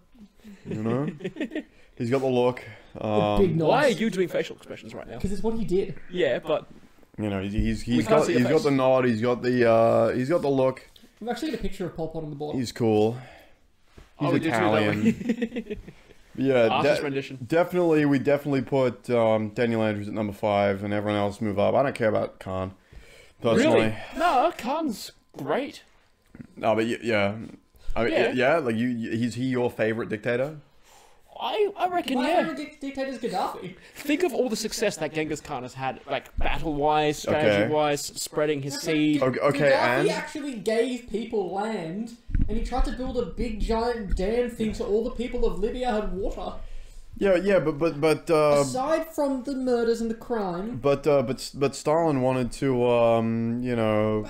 he's got the look. big noise. Why are you doing facial expressions right now? Because it's what he did. Yeah, but You know, he's can't got see your face. the nod. He's got the look. We've actually got a picture of Pol Pot on the board. He's cool. He's we do too, Italian. don't we? Yeah, Artist rendition. definitely. We definitely put Daniel Andrews at number 5, and everyone else move up. I don't care about Khan, personally. Really? No, Khan's great. No, but yeah. I mean, Yeah. like is he your favorite dictator? I reckon, My yeah. favorite dictator is Gaddafi. Think of all the success that Genghis Khan has had, like battle-wise, strategy-wise, spreading his seed. Okay, Gaddafi and actually gave people land, and he tried to build a big giant dam thing so all the people of Libya had water. yeah, but Aside from the murders and the crime, but Stalin wanted to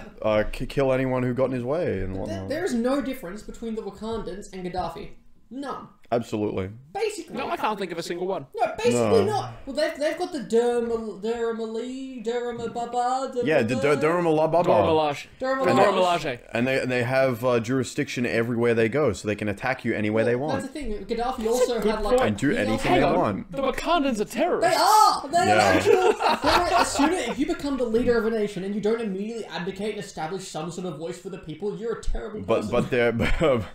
kill anyone who got in his way and whatnot. there is no difference between the Wakandans and Gaddafi. None. Absolutely. Basically. No, I can't think of a single one. No, basically No. not. Well, they've got the Durham-Ali, Durham-Baba, Yeah, Durham Alababa. Dora Milaje. And they have jurisdiction everywhere they go, so they can attack you anywhere they want. That's the thing. Gaddafi also had like... And do he also anything Hang they had- on, want. the Wakandans are terrorists. They are! They Yeah. are actual... As soon as if you become the leader of a nation and you don't immediately advocate and establish some sort of voice for the people, you're a terrible person.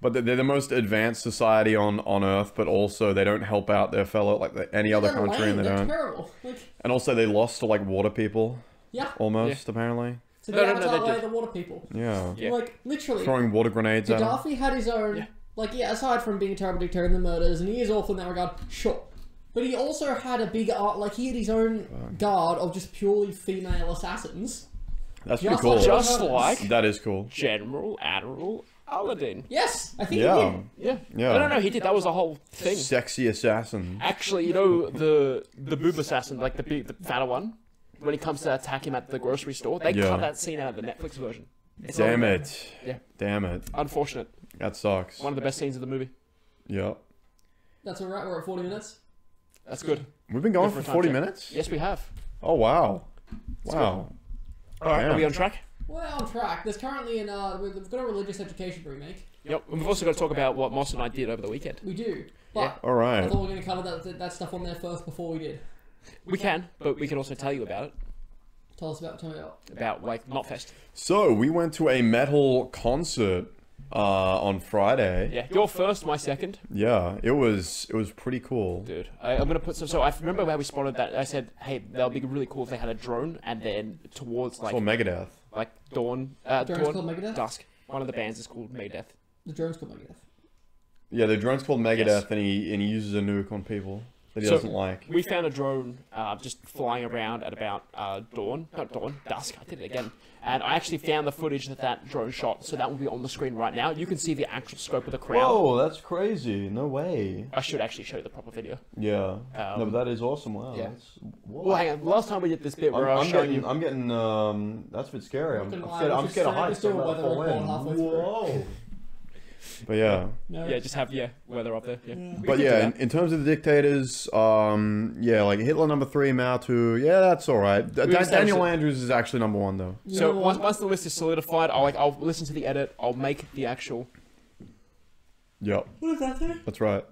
But they're the most advanced society on Earth, but also they don't help out their fellow any other They're country, lame, and they they're don't. terrible. Like, And also they lost to like water people yeah. almost apparently. So No, the no, no, Avatar they way, did. the water people. Yeah. Yeah. Like, literally. Throwing water grenades at them. Gaddafi had his own... Yeah. Like, yeah, aside from being a terrible dictator and the murders, and he is awful in that regard, sure. But he also had a big art... Like, he had his own guard of just purely female assassins. That's pretty Just cool. like- Just like That is cool. General Admiral Aladdin. Yes, I think Yeah. he did. Yeah. Yeah. No, he did. That was a whole thing. Sexy assassin. Actually, you know the boob assassin, like the fatter one, when he comes to attack him at the grocery store, they Yeah. cut that scene out of the Netflix version. It's Damn not- it. Yeah. Damn it. Unfortunate. That sucks. One of the best scenes of the movie. Yeah. That's alright, we're at 40 minutes. That's good. We've been going Good for for a 40 time check. minutes? Yes, we have. Oh, wow. Wow. All right, Damn. are we on track? We're on track. There's currently we've got a religious education remake. Yep. And we've also got to talk about what Moss and I did over the weekend. We do. But Yeah. All I right. thought we were going to cover that stuff on there first before we did. We can, but we can also tell you about it. Tell me about. About, like, Knotfest. So, we went to a metal concert on Friday. Yeah. Your first, my second. Yeah, it was pretty cool. Dude, I'm going to put some... So I remember how we spotted that. I said, hey, that would be really cool if they had a drone, and then towards, It's called Megadeth. like dawn, drone's called Megadeth? dusk. One of the bands is called Megadeth. The drone's called Megadeth. Yeah, the drone's called Megadeth, Yes. and he uses a nuke on people that he So- doesn't like. We found a drone just flying around at about dusk. I did it again. And I actually found the footage that drone shot, so that will be on the screen right now. You can see the actual scope of the crowd. Whoa, that's crazy. No way. I should actually show you the proper video. Yeah. No, but that is awesome. Wow. yeah. That's, Well, hang on. Last time we did this bit where I was I'm showing getting, you... I'm getting, that's a bit scary. I'm Looking scared, like I'm we scared of should heights. still I'm about to weather fall report in. halfway through. Whoa. But yeah. No. Yeah, just have, weather up there. Yeah. We But could do yeah, that. in terms of the dictators, like Hitler number 3, Mao 2, yeah, that's all right. established Daniel it. Andrews is actually number 1 though. You So know once, what? once the list is solidified, I'll listen to the edit. I'll make the actual... Yep, What does that say? that's right.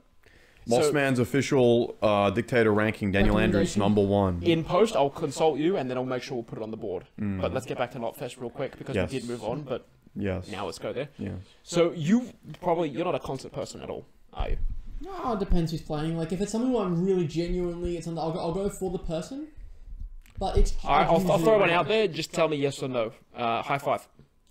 So- Mossman's official dictator ranking, Daniel Andrews Recommendation. number 1. In post, I'll consult you, and then I'll make sure we'll put it on the board. But let's get back to Knotfest real quick, because Yes. we did move on, but Yes. now let's go there. Yes. So you're not a concert person at all, are you? No, it depends who's playing. Like, if it's someone who I'm really genuinely, I'll go for the person. But it's Alright, I'll usually- throw one out there, just tell me yes or no. High five.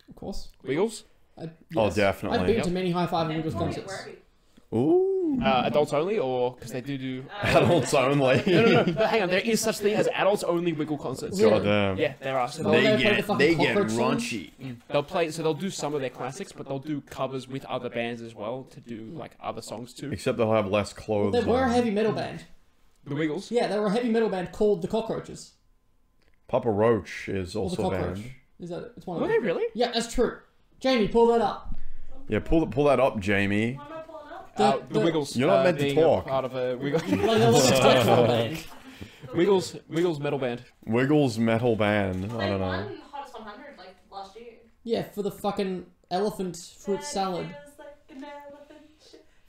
Of course. Wiggles? Oh, Yes. definitely. I've been Yep. to many high five and Wiggles Where concerts. are we? Ooh. Adults only, or... Because they do... Adults only. No, but hang on, there is such thing as adults only Wiggle concerts. Really? Goddamn. Yeah, there are. So Oh, they'll, they play the fucking cockroach song? they'll play, so they'll do some of their classics, but they'll do covers with other bands as well to do, like, other songs too. Except they'll have less clothes They were a on. heavy metal band. The Wiggles? Yeah, they were a heavy metal band called the Cockroaches. Papa Roach is Or the also a Cockroach. band. Is that? It's one Were of they them. really? Yeah, that's true. Jamie, pull that up. Yeah, pull that up, Jamie. What am I pulling up? The Wiggles. You're not meant to being talk. A part of a Wiggle. Like, they're like a death metal band. Wiggles metal band. Wiggles metal band. I They don't know. won Hottest 100 like last year. Yeah, for the fucking elephant fruit salad. Feels like an elephant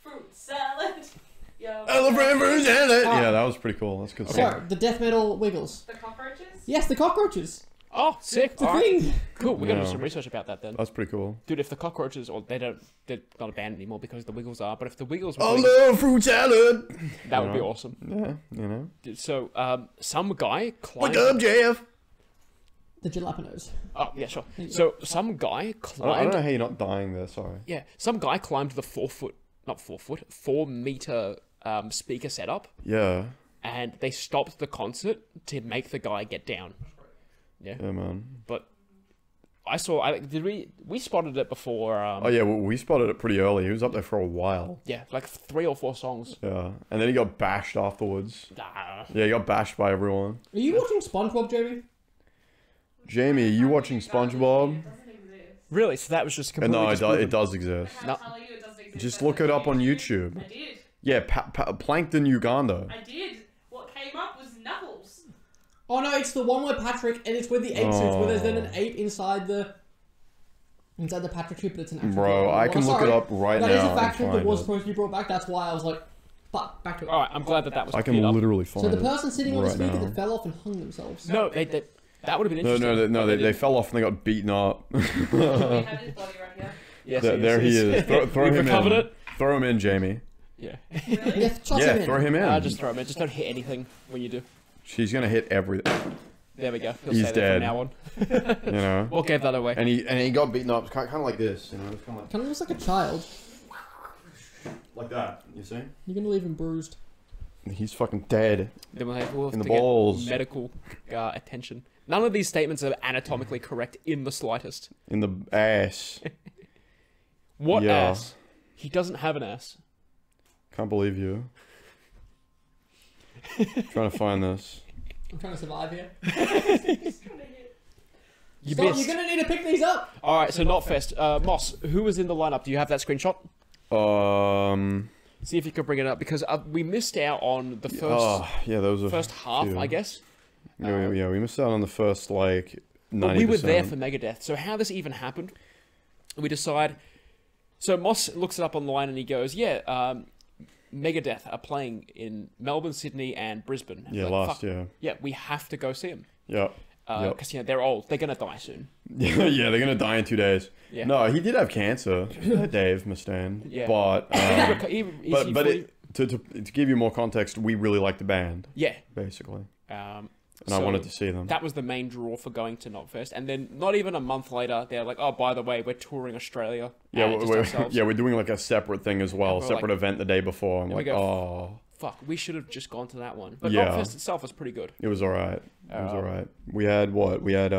fruit salad. Yo. Elephant fruit salad. Ah. Yeah, that was pretty cool. That's good So, stuff. the death metal Wiggles. The cockroaches? Yes, the cockroaches. Oh, sick. It's a Alright. thing. Cool. We're gonna do Yeah. some research about that then. That's pretty cool. Dude, if the cockroaches, or they're not a band anymore because the Wiggles are, but if the Wiggles were I doing, love fruit salad. that would be know. awesome. Yeah, you know. So, some guy Wake climbed. up, Jeff. The jalapenos. Oh, yeah, sure. So, some guy I climbed. don't know how you're not dying there. Sorry. Yeah, some guy climbed the 4 meter speaker setup, Yeah. and they stopped the concert to make the guy get down. Yeah, Yeah, man. but we spotted it before. Oh yeah, well, we spotted it pretty early. He was up there for a while. Yeah, like 3 or 4 songs. Yeah, and then he got bashed afterwards. Nah. Yeah, he got bashed by everyone. Are you watching SpongeBob, Jamie? Jamie, are you watching SpongeBob? It doesn't exist. Really? So that was just completely. No, disproven. it does exist. I'm No. telling you, it doesn't exist. Just That's look it up on okay. YouTube. I did. Yeah, Plankton Uganda. I did. What came up was Knuckles. Oh no, it's the one where Patrick, and it's with the ape suits, where there's then an ape inside the Patrick suit, but it's an actual. Bro, I can look it up right That is now a fact and trick that find was it. supposed to be brought back. That's why I was like, but back to it. All right, I'm glad that was. I cleared can up. literally find So the it. person sitting on the right speaker now. that fell off and hung themselves. No, that would have been No, interesting. no, but they fell off and they got beaten up. We have his body right here. Yes, There he is. Throw We've him recovered in. it. Throw him in, Jamie. Yeah. Really? Yeah, toss Yeah, him in. throw him in. Just throw him in. Just don't hit anything when you do. She's gonna hit everything. There we go. He'll He's stay there dead. from now on. You know. What gave that away? And he got beaten up, kind of like this. You know, it's kind of Kind of looks like a child. like that. You see? You're gonna leave him bruised. He's fucking dead. Then we'll have In the to get balls. medical attention. None of these statements are anatomically correct in the slightest. In the ass. What Yeah. ass? He doesn't have an ass. Can't believe you. Trying to find this. I'm trying to survive here. You Stop, missed. you're gonna need to pick these up. All right, so Knotfest. Moss, who was in the lineup? Do you have that screenshot? See if you could bring it up because we missed out on the first yeah, those were first half, few. I guess. Yeah, we missed out on the first like 90%. But we were there for Megadeth. So how this even happened? We decide. So Moss looks it up online and he goes, "Yeah, Megadeth are playing in Melbourne, Sydney, and Brisbane." Yeah, Like, last fuck, year. Yeah, we have to go see them Yeah. because they're old. They're gonna die soon. Yeah, they're gonna die in 2 days. Yeah. No, he did have cancer, Dave Mustaine. Yeah. But Is he but 40? to give you more context, we really liked the band, Yeah. basically, and I So wanted to see them. That was the main draw for going to Knotfest, and then not even a month later, they're like, "Oh, by the way, we're touring Australia." Yeah, just we're, ourselves. yeah, we're doing like a separate thing as well, we're separate like- event the day before. I'm And we like, go, oh, Fuck, we should have just gone to that one. But Yeah. Knotfest itself was pretty good. it was alright. It was alright. We had what? We had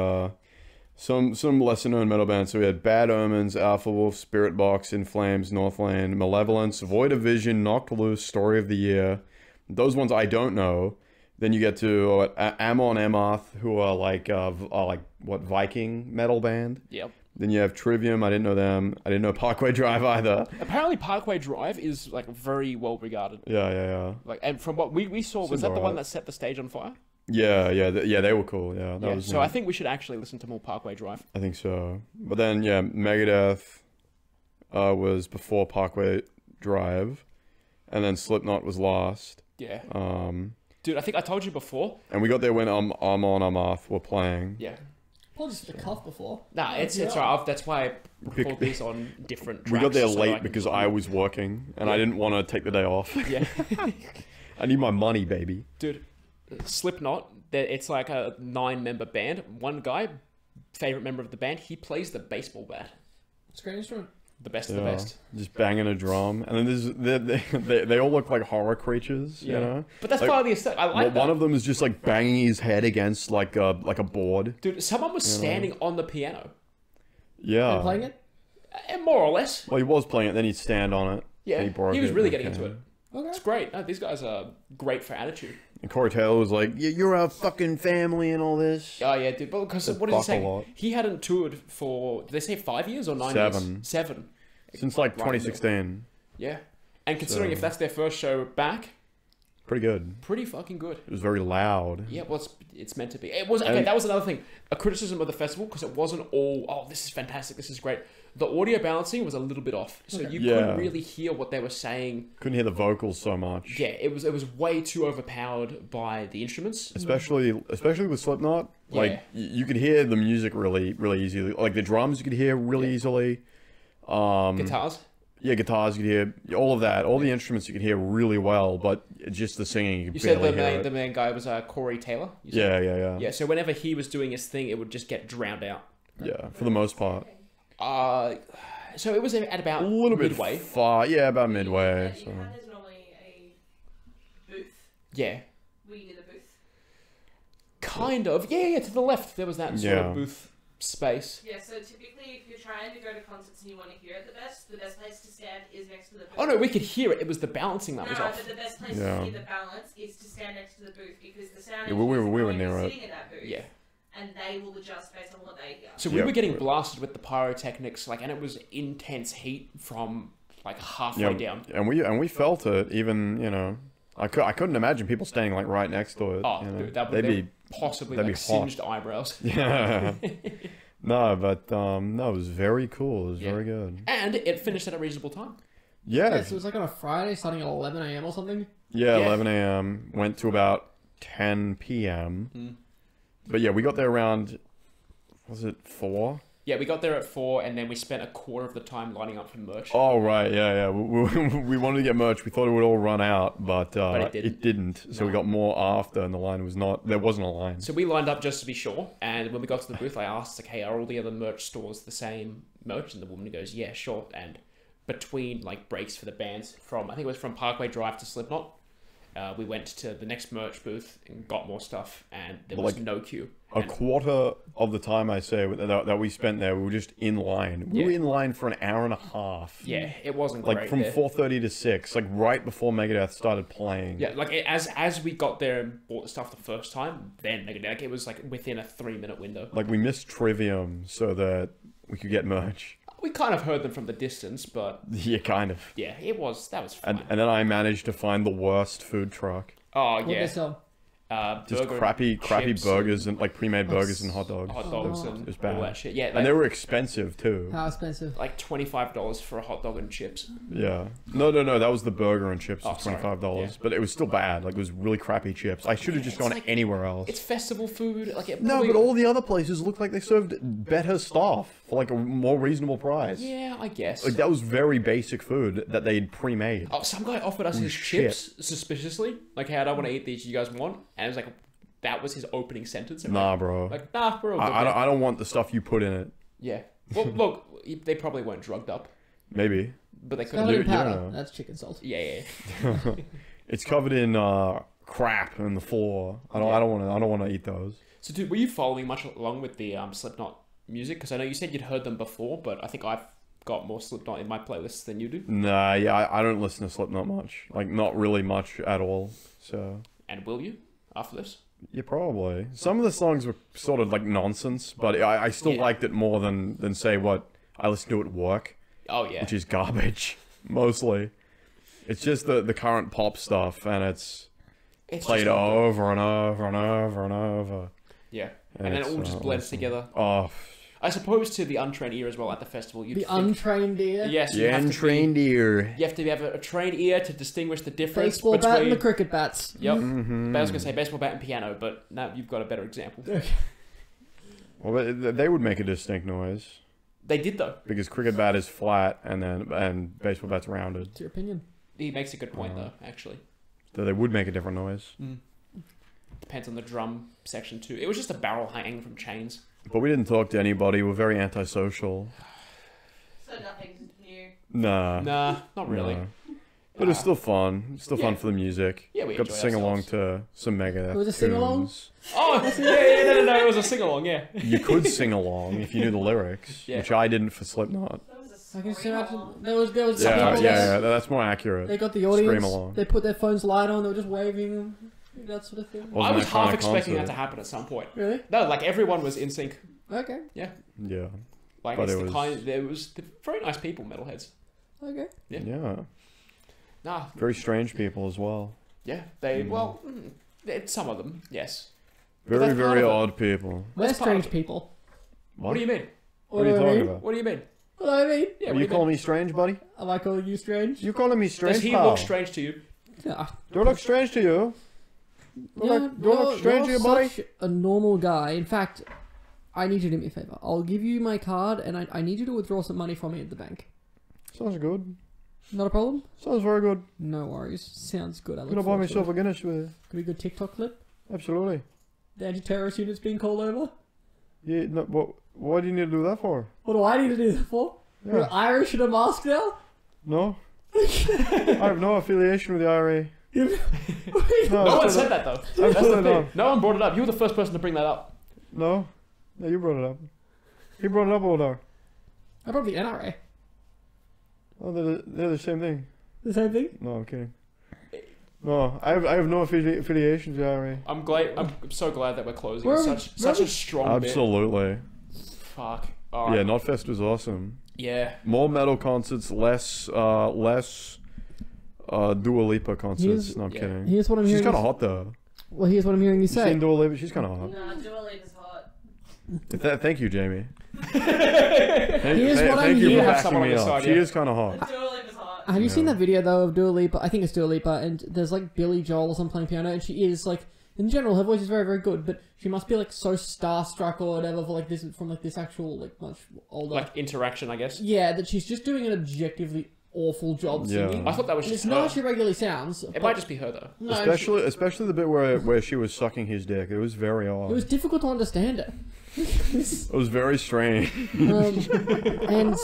some lesser known metal bands. So we had Bad Omens, Alpha Wolf, Spirit Box, In Flames, Northland, Malevolence, Void of Vision, Knocked Loose, Story of the Year. Those ones I don't know. Then you get to Amon Amarth, who are like what, Viking metal band. Yep. Then you have Trivium. I didn't know them. I didn't know Parkway Drive either. Apparently, Parkway Drive is like very well regarded. Yeah. Like, and from what we saw, was Seems that the one alright. that set the stage on fire? Yeah, they were cool. Yeah, that Yeah. was So neat. I think we should actually listen to more Parkway Drive. I think so. But then, yeah, Megadeth was before Parkway Drive, and then Slipknot was last. Yeah. Um, Dude, I think I told you before. and we got there when Amon Amarth were playing. Yeah. Apologies for the cough before. Nah, it's alright. That's why I recorded these on different tracks. We got there so late can because join I you. was working, and I didn't want to take the day off. Yeah. I need my money, baby. Dude, Slipknot, it's like a 9-member band. One guy, favorite member of the band, he plays the baseball bat. It's a great instrument. The best of Yeah, the best. just banging a drum, and then they all look like horror creatures, Yeah. you know. But that's Like, part of the aesthetic. I like that. One of them is just like banging his head against like a board. Dude, someone was standing on the piano. Yeah. Are you playing it? More or less. Well, he was playing it, then he'd stand on it. Yeah, and he was really getting okay. into it. Okay. It's great. No, these guys are great for attitude. And Corey Taylor was like, "You're a fucking family and all this." Oh, yeah, dude. But because They what did he buck a say? lot. He hadn't toured for, did they say 5 years or 9 7. years? 7. Since like Right in the middle. 2016. Yeah. And considering So- if that's their first show back, Pretty good. Pretty fucking good. It was very loud. Yeah, well, it's meant to be. It was okay. That was another thing. A criticism of the festival because it wasn't all. Oh, this is fantastic. This is great. The audio balancing was a little bit off, so you couldn't really hear what they were saying. Couldn't hear the vocals so much. Yeah, it was way too overpowered by the instruments. Especially with Slipknot. Like you could hear the music really easily. Like the drums you could hear really easily. Guitars. Yeah, guitars you could hear. All of that. All the instruments you could hear really well, but just the singing you could barely hear. The main guy was Corey Taylor. Yeah. Yeah, so whenever he was doing his thing, it would just get drowned out. Yeah, for the most part. So it was at about a little midway. Bit far. Yeah, about midway. So. There's normally a booth. Yeah. We did a booth. Kind of. Yeah, to the left there was that sort of booth space. Yeah, so typically if you're trying to go to concerts and you want to hear it the best place to stand is next to the booth. Oh no, we could hear it. It was the balancing that was off. No, but the best place to hear the balance is to stand next to the booth because the sound we were near it. sitting in that booth. Yeah. And they will adjust based on what they hear. So we were getting blasted with the pyrotechnics, and it was intense heat from halfway down. And we felt it. Even I couldn't imagine people standing right next to it. Oh, dude, they'd be possibly singed eyebrows. Yeah. No, but no, it was very cool. It was very good. And it finished at a reasonable time. Yeah. So it was on a Friday, starting at 11 a.m. or something. Yeah, 11 a.m. Went to about 10 p.m. But yeah, we got there around, was it 4? Yeah, we got there at 4, and then we spent a quarter of the time lining up for merch. Oh, right, yeah. We wanted to get merch. We thought it would all run out, but it didn't. So we got more after, and the line was not, there wasn't a line. So we lined up just to be sure, and when we got to the booth, I asked, hey, are all the other merch stores the same merch? And the woman goes, yeah, sure. And between, breaks for the bands, I think it was from Parkway Drive to Slipknot, we went to the next merch booth and got more stuff, and there was no queue. A quarter of the time, I say, that we spent there, we were just in line. We were in line for an hour and a half. Yeah, it wasn't great. From 4:30 to 6, right before Megadeth started playing. Yeah, as we got there and bought the stuff the first time, then Megadeth, it was within a 3-minute window. We missed Trivium so that we could get merch. We kind of heard them from the distance, but... Yeah, kind of. Yeah, that was fine. And then I managed to find the worst food truck. Oh, What they sell? Just crappy burgers and pre-made burgers and hot dogs. Hot dogs and it was bad. all that shit. Yeah, and they were expensive too. How expensive? $25 for a hot dog and chips. Yeah. No. That was the burger and chips. Was $25. Yeah. But it was still bad. It was really crappy chips. I should have just gone anywhere else. It's festival food. No, but all the other places looked like they served better stuff for a more reasonable price. Yeah, I guess. That was very basic food that they'd pre-made. Oh, some guy offered us his chips suspiciously. Hey, I don't want to eat these. You guys want? And it was that was his opening sentence. Nah, bro. Nah, we're all good. I don't want the stuff you put in it. Yeah. Well, look, they probably weren't drugged up. Maybe. But they It's could covered in you don't powder. know. That's chicken salt. Yeah. It's covered in crap on the floor. I don't want to eat those. So, dude, were you following much along with the Slipknot music? Because I know you said you'd heard them before, but I think I've got more Slipknot in my playlists than you do. Nah, yeah, I don't listen to Slipknot much. Not really much at all. So. And will you after this? Yeah, probably. Some of the songs were sort of nonsense, but I still liked it more than say what I listen to at work. Oh yeah, which is garbage mostly. It's just the current pop stuff, and it's played over and over and over and over. Yeah, and then it all just blends together. Oh. I suppose to the untrained ear as well at the festival. Untrained ear? Yes, the untrained ear. You have to have a trained ear to distinguish the difference Baseball between... bat and the cricket bats. Yep. I was going to say baseball bat and piano, but now you've got a better example. Well, they would make a distinct noise. They did, though. Because cricket bat is flat, and baseball bat's rounded. It's your opinion. He makes a good point, though, actually. So they would make a different noise. Depends on the drum section, too. It was just a barrel hanging from chains. But we didn't talk to anybody. We're very antisocial. So nothing new. Nah, not really. Nah. But it's still fun. It's still fun for the music. Yeah, we got to sing along to some Megadeth. It was a sing-along? Oh, yeah, no, it was a sing-along, yeah. You could sing along if you knew the lyrics, which I didn't for Slipknot. I can see there was yeah, that's more accurate. They got the audience. Scream along. They put their phone's light on. They were just waving. That sort of thing. I was half expecting that to happen at some point. Really? No, everyone was in sync. Okay. Yeah. Yeah. But there was very nice people, metalheads. Okay. Yeah. Yeah. Nah. Very strange people as well. Yeah, they some of them, yes. Very, that's part very of it. odd people. We're That's part of strange it. people. What do you mean? What are you do I talking mean? about? What do you mean? What do I mean? Yeah, Are what you do calling mean? me strange, buddy? Am I calling you strange? You calling me strange, Does he pal? look strange to you? Yeah. Do I look strange to you? Do I look strange to you, you're buddy? such a normal guy. In fact, I need you to do me a favor. I'll give you my card, and I need you to withdraw some money from me at the bank. Sounds good. Not a problem? Sounds very good. No worries. Sounds good. I I'm look gonna buy forward to myself it. a Guinness with it. Could be a good TikTok clip. Absolutely. The anti-terrorist unit's being called over. Yeah. No, why do you need to do that for? What do I need to do that for? Yeah. You're Irish in a mask now? No. I have no affiliation with the IRA. No one said that though. That's the Absolutely thing. not. No one brought it up. You were the first person to bring that up. No. No, you brought it up. You brought it up all there. I brought the NRA. Oh, they're the same thing. The same thing? No, I'm kidding. No, I have no affiliation with the IRA. I'm so glad that we're closing. Where It's are we- such a strong bit. Absolutely. Fuck. All right. Yeah, Knotfest was awesome. Yeah. More metal concerts, less Dua Lipa concerts. Here's- No, I'm yeah. kidding. Here's what I'm She's hearing. kind of hot though. Well, here's what I'm hearing you You say. seen Dua Lipa? She's kind of hot. Nah, Dua Lipa's hot. Thank you, Jamie. Here's what I'm Thank you hearing. for Have backing someone on me your up. side, She yeah. is kind of hot. Dua Lipa's hot. Have you seen Yeah. that video though of Dua Lipa? I think it's Dua Lipa, and there's like Billy Joel or something playing piano, and she is like, in general, her voice is very, very good, but she must be like so starstruck or whatever for like this from like this actual like much older. Like interaction, I guess. Yeah, that she's just doing an objectively awful job Yeah. singing. I thought that was And just it's not her. how she regularly sounds. It might just be her though. No, Especially the bit where she was sucking his dick. It was very odd. it was difficult to understand it. It was very strange. And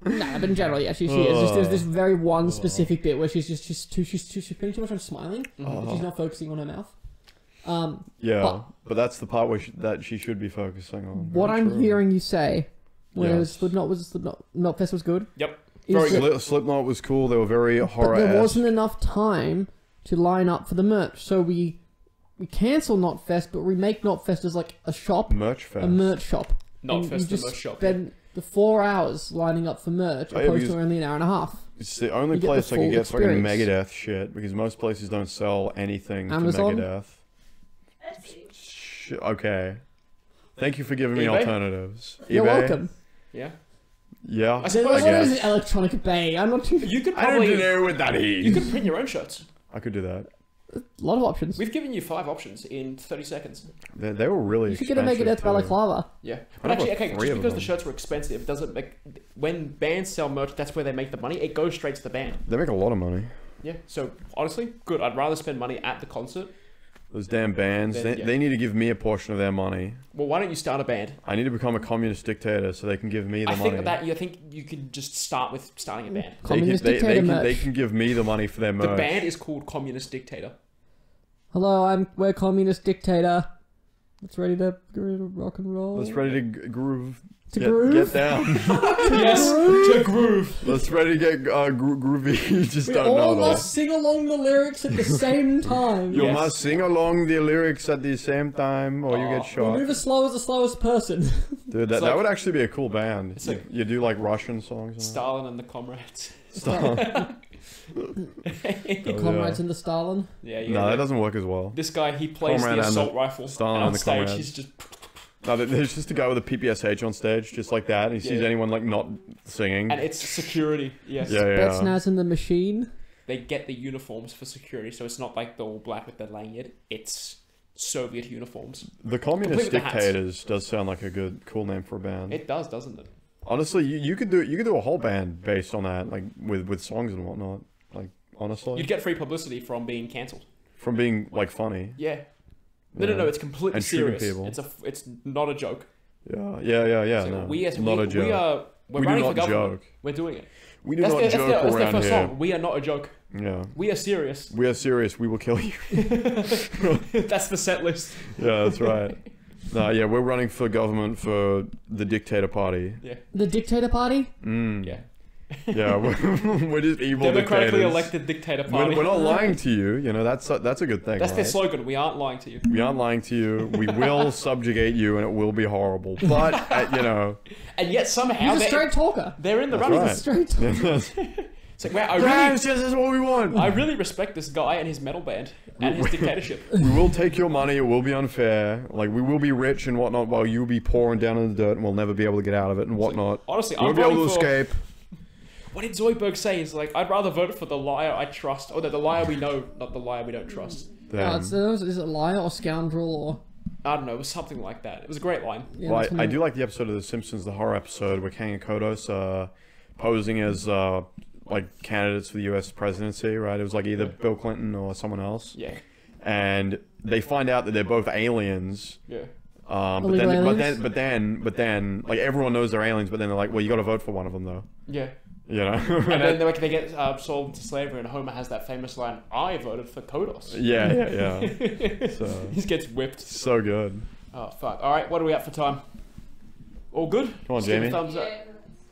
nah, but in general, yeah, she is. Just, there's this very one specific bit where she's spending too much time smiling, and she's not focusing on her mouth. Yeah, but that's the part where she should be focusing on. What Very I'm true. hearing you say, when Yes. Knotfest was good. Yep. is Very that- good. Slipknot was cool. They were very horror. But there wasn't enough time to line up for the merch, so we cancel Knotfest, but we make Knotfest as like a shop, merch fest. a merch shop. Knotfest, And you the just merch shop, spend the 4 hours lining up for merch, Oh, yeah, opposed because- to only an hour and a half. It's the only You get the place I can full get fucking experience. Megadeth shit because most places don't sell anything Amazon? to Megadeth. Etsy. Okay. Thank you for giving me eBay? alternatives. You're eBay? welcome. Yeah. Yeah, I suppose- What guess. is Electronic Bay? I'm not too... You could I don't probably. know what that is. You could print your own shirts. I could do that. A lot of options. We've given you 5 options in 30 seconds. They were really You should get a expensive Megadeth too. balaclava. Yeah. I But have actually, like okay, 3 just of because the them. shirts were expensive doesn't make. When bands sell merch, that's where they make the money. It goes straight to the band. They make a lot of money. Yeah. So honestly, good. I'd rather spend money at the concert. Those damn bands. Then, They, yeah. they need to give me a portion of their money. Well, why don't you start a band? I need to become a communist dictator so they can give me the I money. think you can just start with starting a band. Communist they dictator can, merch. they can give me the money for their merch. The band is called Communist Dictator. Hello, we're Communist Dictator. Let's ready to rock and roll. Let's ready to groove. To get, groove? Get down. Yes, to groove. Let's ready to get groovy. You just We don't all know that. must sing along the lyrics at the same time. You Yes. must sing along the lyrics at the same time, or you get We shot. move as slow as the slowest person. Dude, that, It's that like- would actually be a cool band. It's You, like- you do like Russian songs. And Stalin and the Comrades. stuff. Comrades in the Stalin. Yeah, yeah. No, yeah. that doesn't work as well. This guy, he plays Comrade the and assault the- rifle. Stalin and on and the stage, Comrades. he's just. No, there's just a guy with a PPSH on stage, just like that, and he sees Yeah. anyone like not singing. And it's security. Yes. Yeah, yeah. Spetsnaz in the machine. They get the uniforms for security, so it's not like the all black with the lanyard. It's Soviet uniforms. The Communist Complete with the hats. Dictators does sound like a good, cool name for a band. It does, doesn't it? Honestly, you could do a whole band based on that, like with songs and whatnot. Like honestly, You'd get free publicity from being cancelled. from being like funny. Yeah. No, Yeah. no, it's completely And shooting serious. people. It's not a joke. Yeah. So No, we, as not a joke. we are. We're We do running for not government. joke. We're doing it. We do not joke that's their around first here. song. We are not a joke. Yeah, We are serious. we are serious. We will kill you. That's the set list. Yeah, that's right. No, yeah, we're running for government for the dictator party. Yeah. The Dictator Party. Yeah. Yeah, we're just evil Democratically dictators. elected dictator party. We're not lying to you. You know, that's a good thing. That's their right? slogan. We aren't lying to you. We aren't lying to you. We will subjugate you, and it will be horrible. But you know, And yet somehow He's a straight talker. they're in the That's running. right. Straight talker. It's like, wow, This is what we want. I really respect this guy and his metal band and his dictatorship. We will take your money. It will be unfair. Like, we will be rich and whatnot, while you'll be pouring down in the dirt, and we'll never be able to get out of it and whatnot. Honestly, we'll I'm be able to voting for... escape. What did Zoidberg say? He's like, I'd rather vote for the liar I trust, or the liar we know, not the liar we don't trust. Is it liar or scoundrel or? I don't know. It was something like that. It was a great line. Yeah, Well, I do like the episode of The Simpsons, the horror episode, where Kang and Kodos posing as like candidates for the U.S. presidency, right? It was like either Bill Clinton or someone else. Yeah. And they find out that they're both aliens. Yeah. But then, like, everyone knows they're aliens, but then they're like, well, you got to vote for one of them, though. Yeah. You know. And then they get sold into slavery, and Homer has that famous line, "I voted for Kodos." Yeah. So he gets whipped. so good. Oh fuck! All right, what are we at for time? All good? Come on, Just give Jamie. a thumbs up.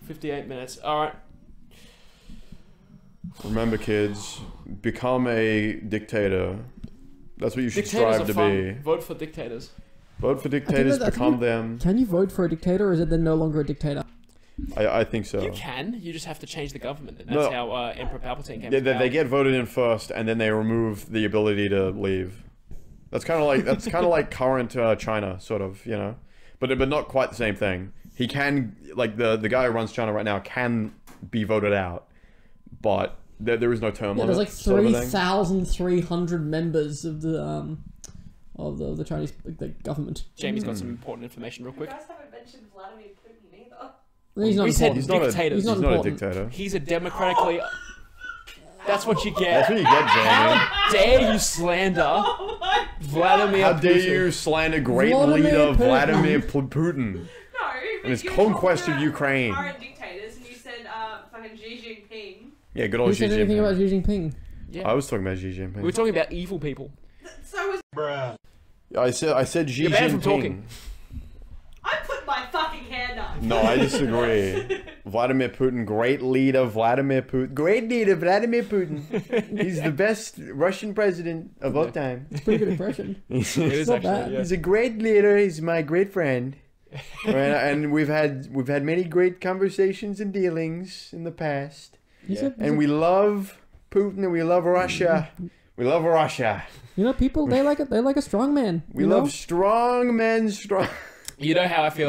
58 minutes. All right. Remember, kids, become a dictator. That's what you should Dictators strive are to fun. be. Vote for dictators. Vote for dictators, become them. Can you vote for a dictator, or is it then no longer a dictator? I think so. You can. You just have to change the government, and that's how Emperor Palpatine came. Yeah, to power. they get voted in first, and then they remove the ability to leave. That's kind of like current China, sort of, you know, but not quite the same thing. He can, like, the guy who runs China right now can be voted out, but there is no term limit. There's like sort of a thing. 3,300 members of the Chinese government. Jamie's got some important information real You quick. guys haven't mentioned Vladimir Putin either. He's not We said important. dictators. He's not a important. dictator. He's a democratically. That's what you That's get. what you get, Jamie. How dare you slander Oh my Vladimir How dare Putin? you slander great Vladimir leader Putin. Vladimir Putin? No, And his you were conquest talking of about Ukraine. Current dictators, and you said fucking Xi Jinping. Yeah, good Who old Xi said anything about Jinping. Xi Jinping? Yeah. I was talking about Xi Jinping. We were talking about evil people. So was I said Xi You're banned from Jinping. talking. I put my fucking hand up. No, I disagree. Vladimir Putin, great leader, Vladimir Putin. Great leader, Vladimir Putin. He's the best Russian president of all time. It's a pretty good impression. He's It is not actually. bad. Yeah. a great leader. He's my great friend. And we've had many great conversations and dealings in the past. And we love Putin and we love Russia. We love Russia. You know, people they like a strong man. We you know? love strong men, strong. You know how I feel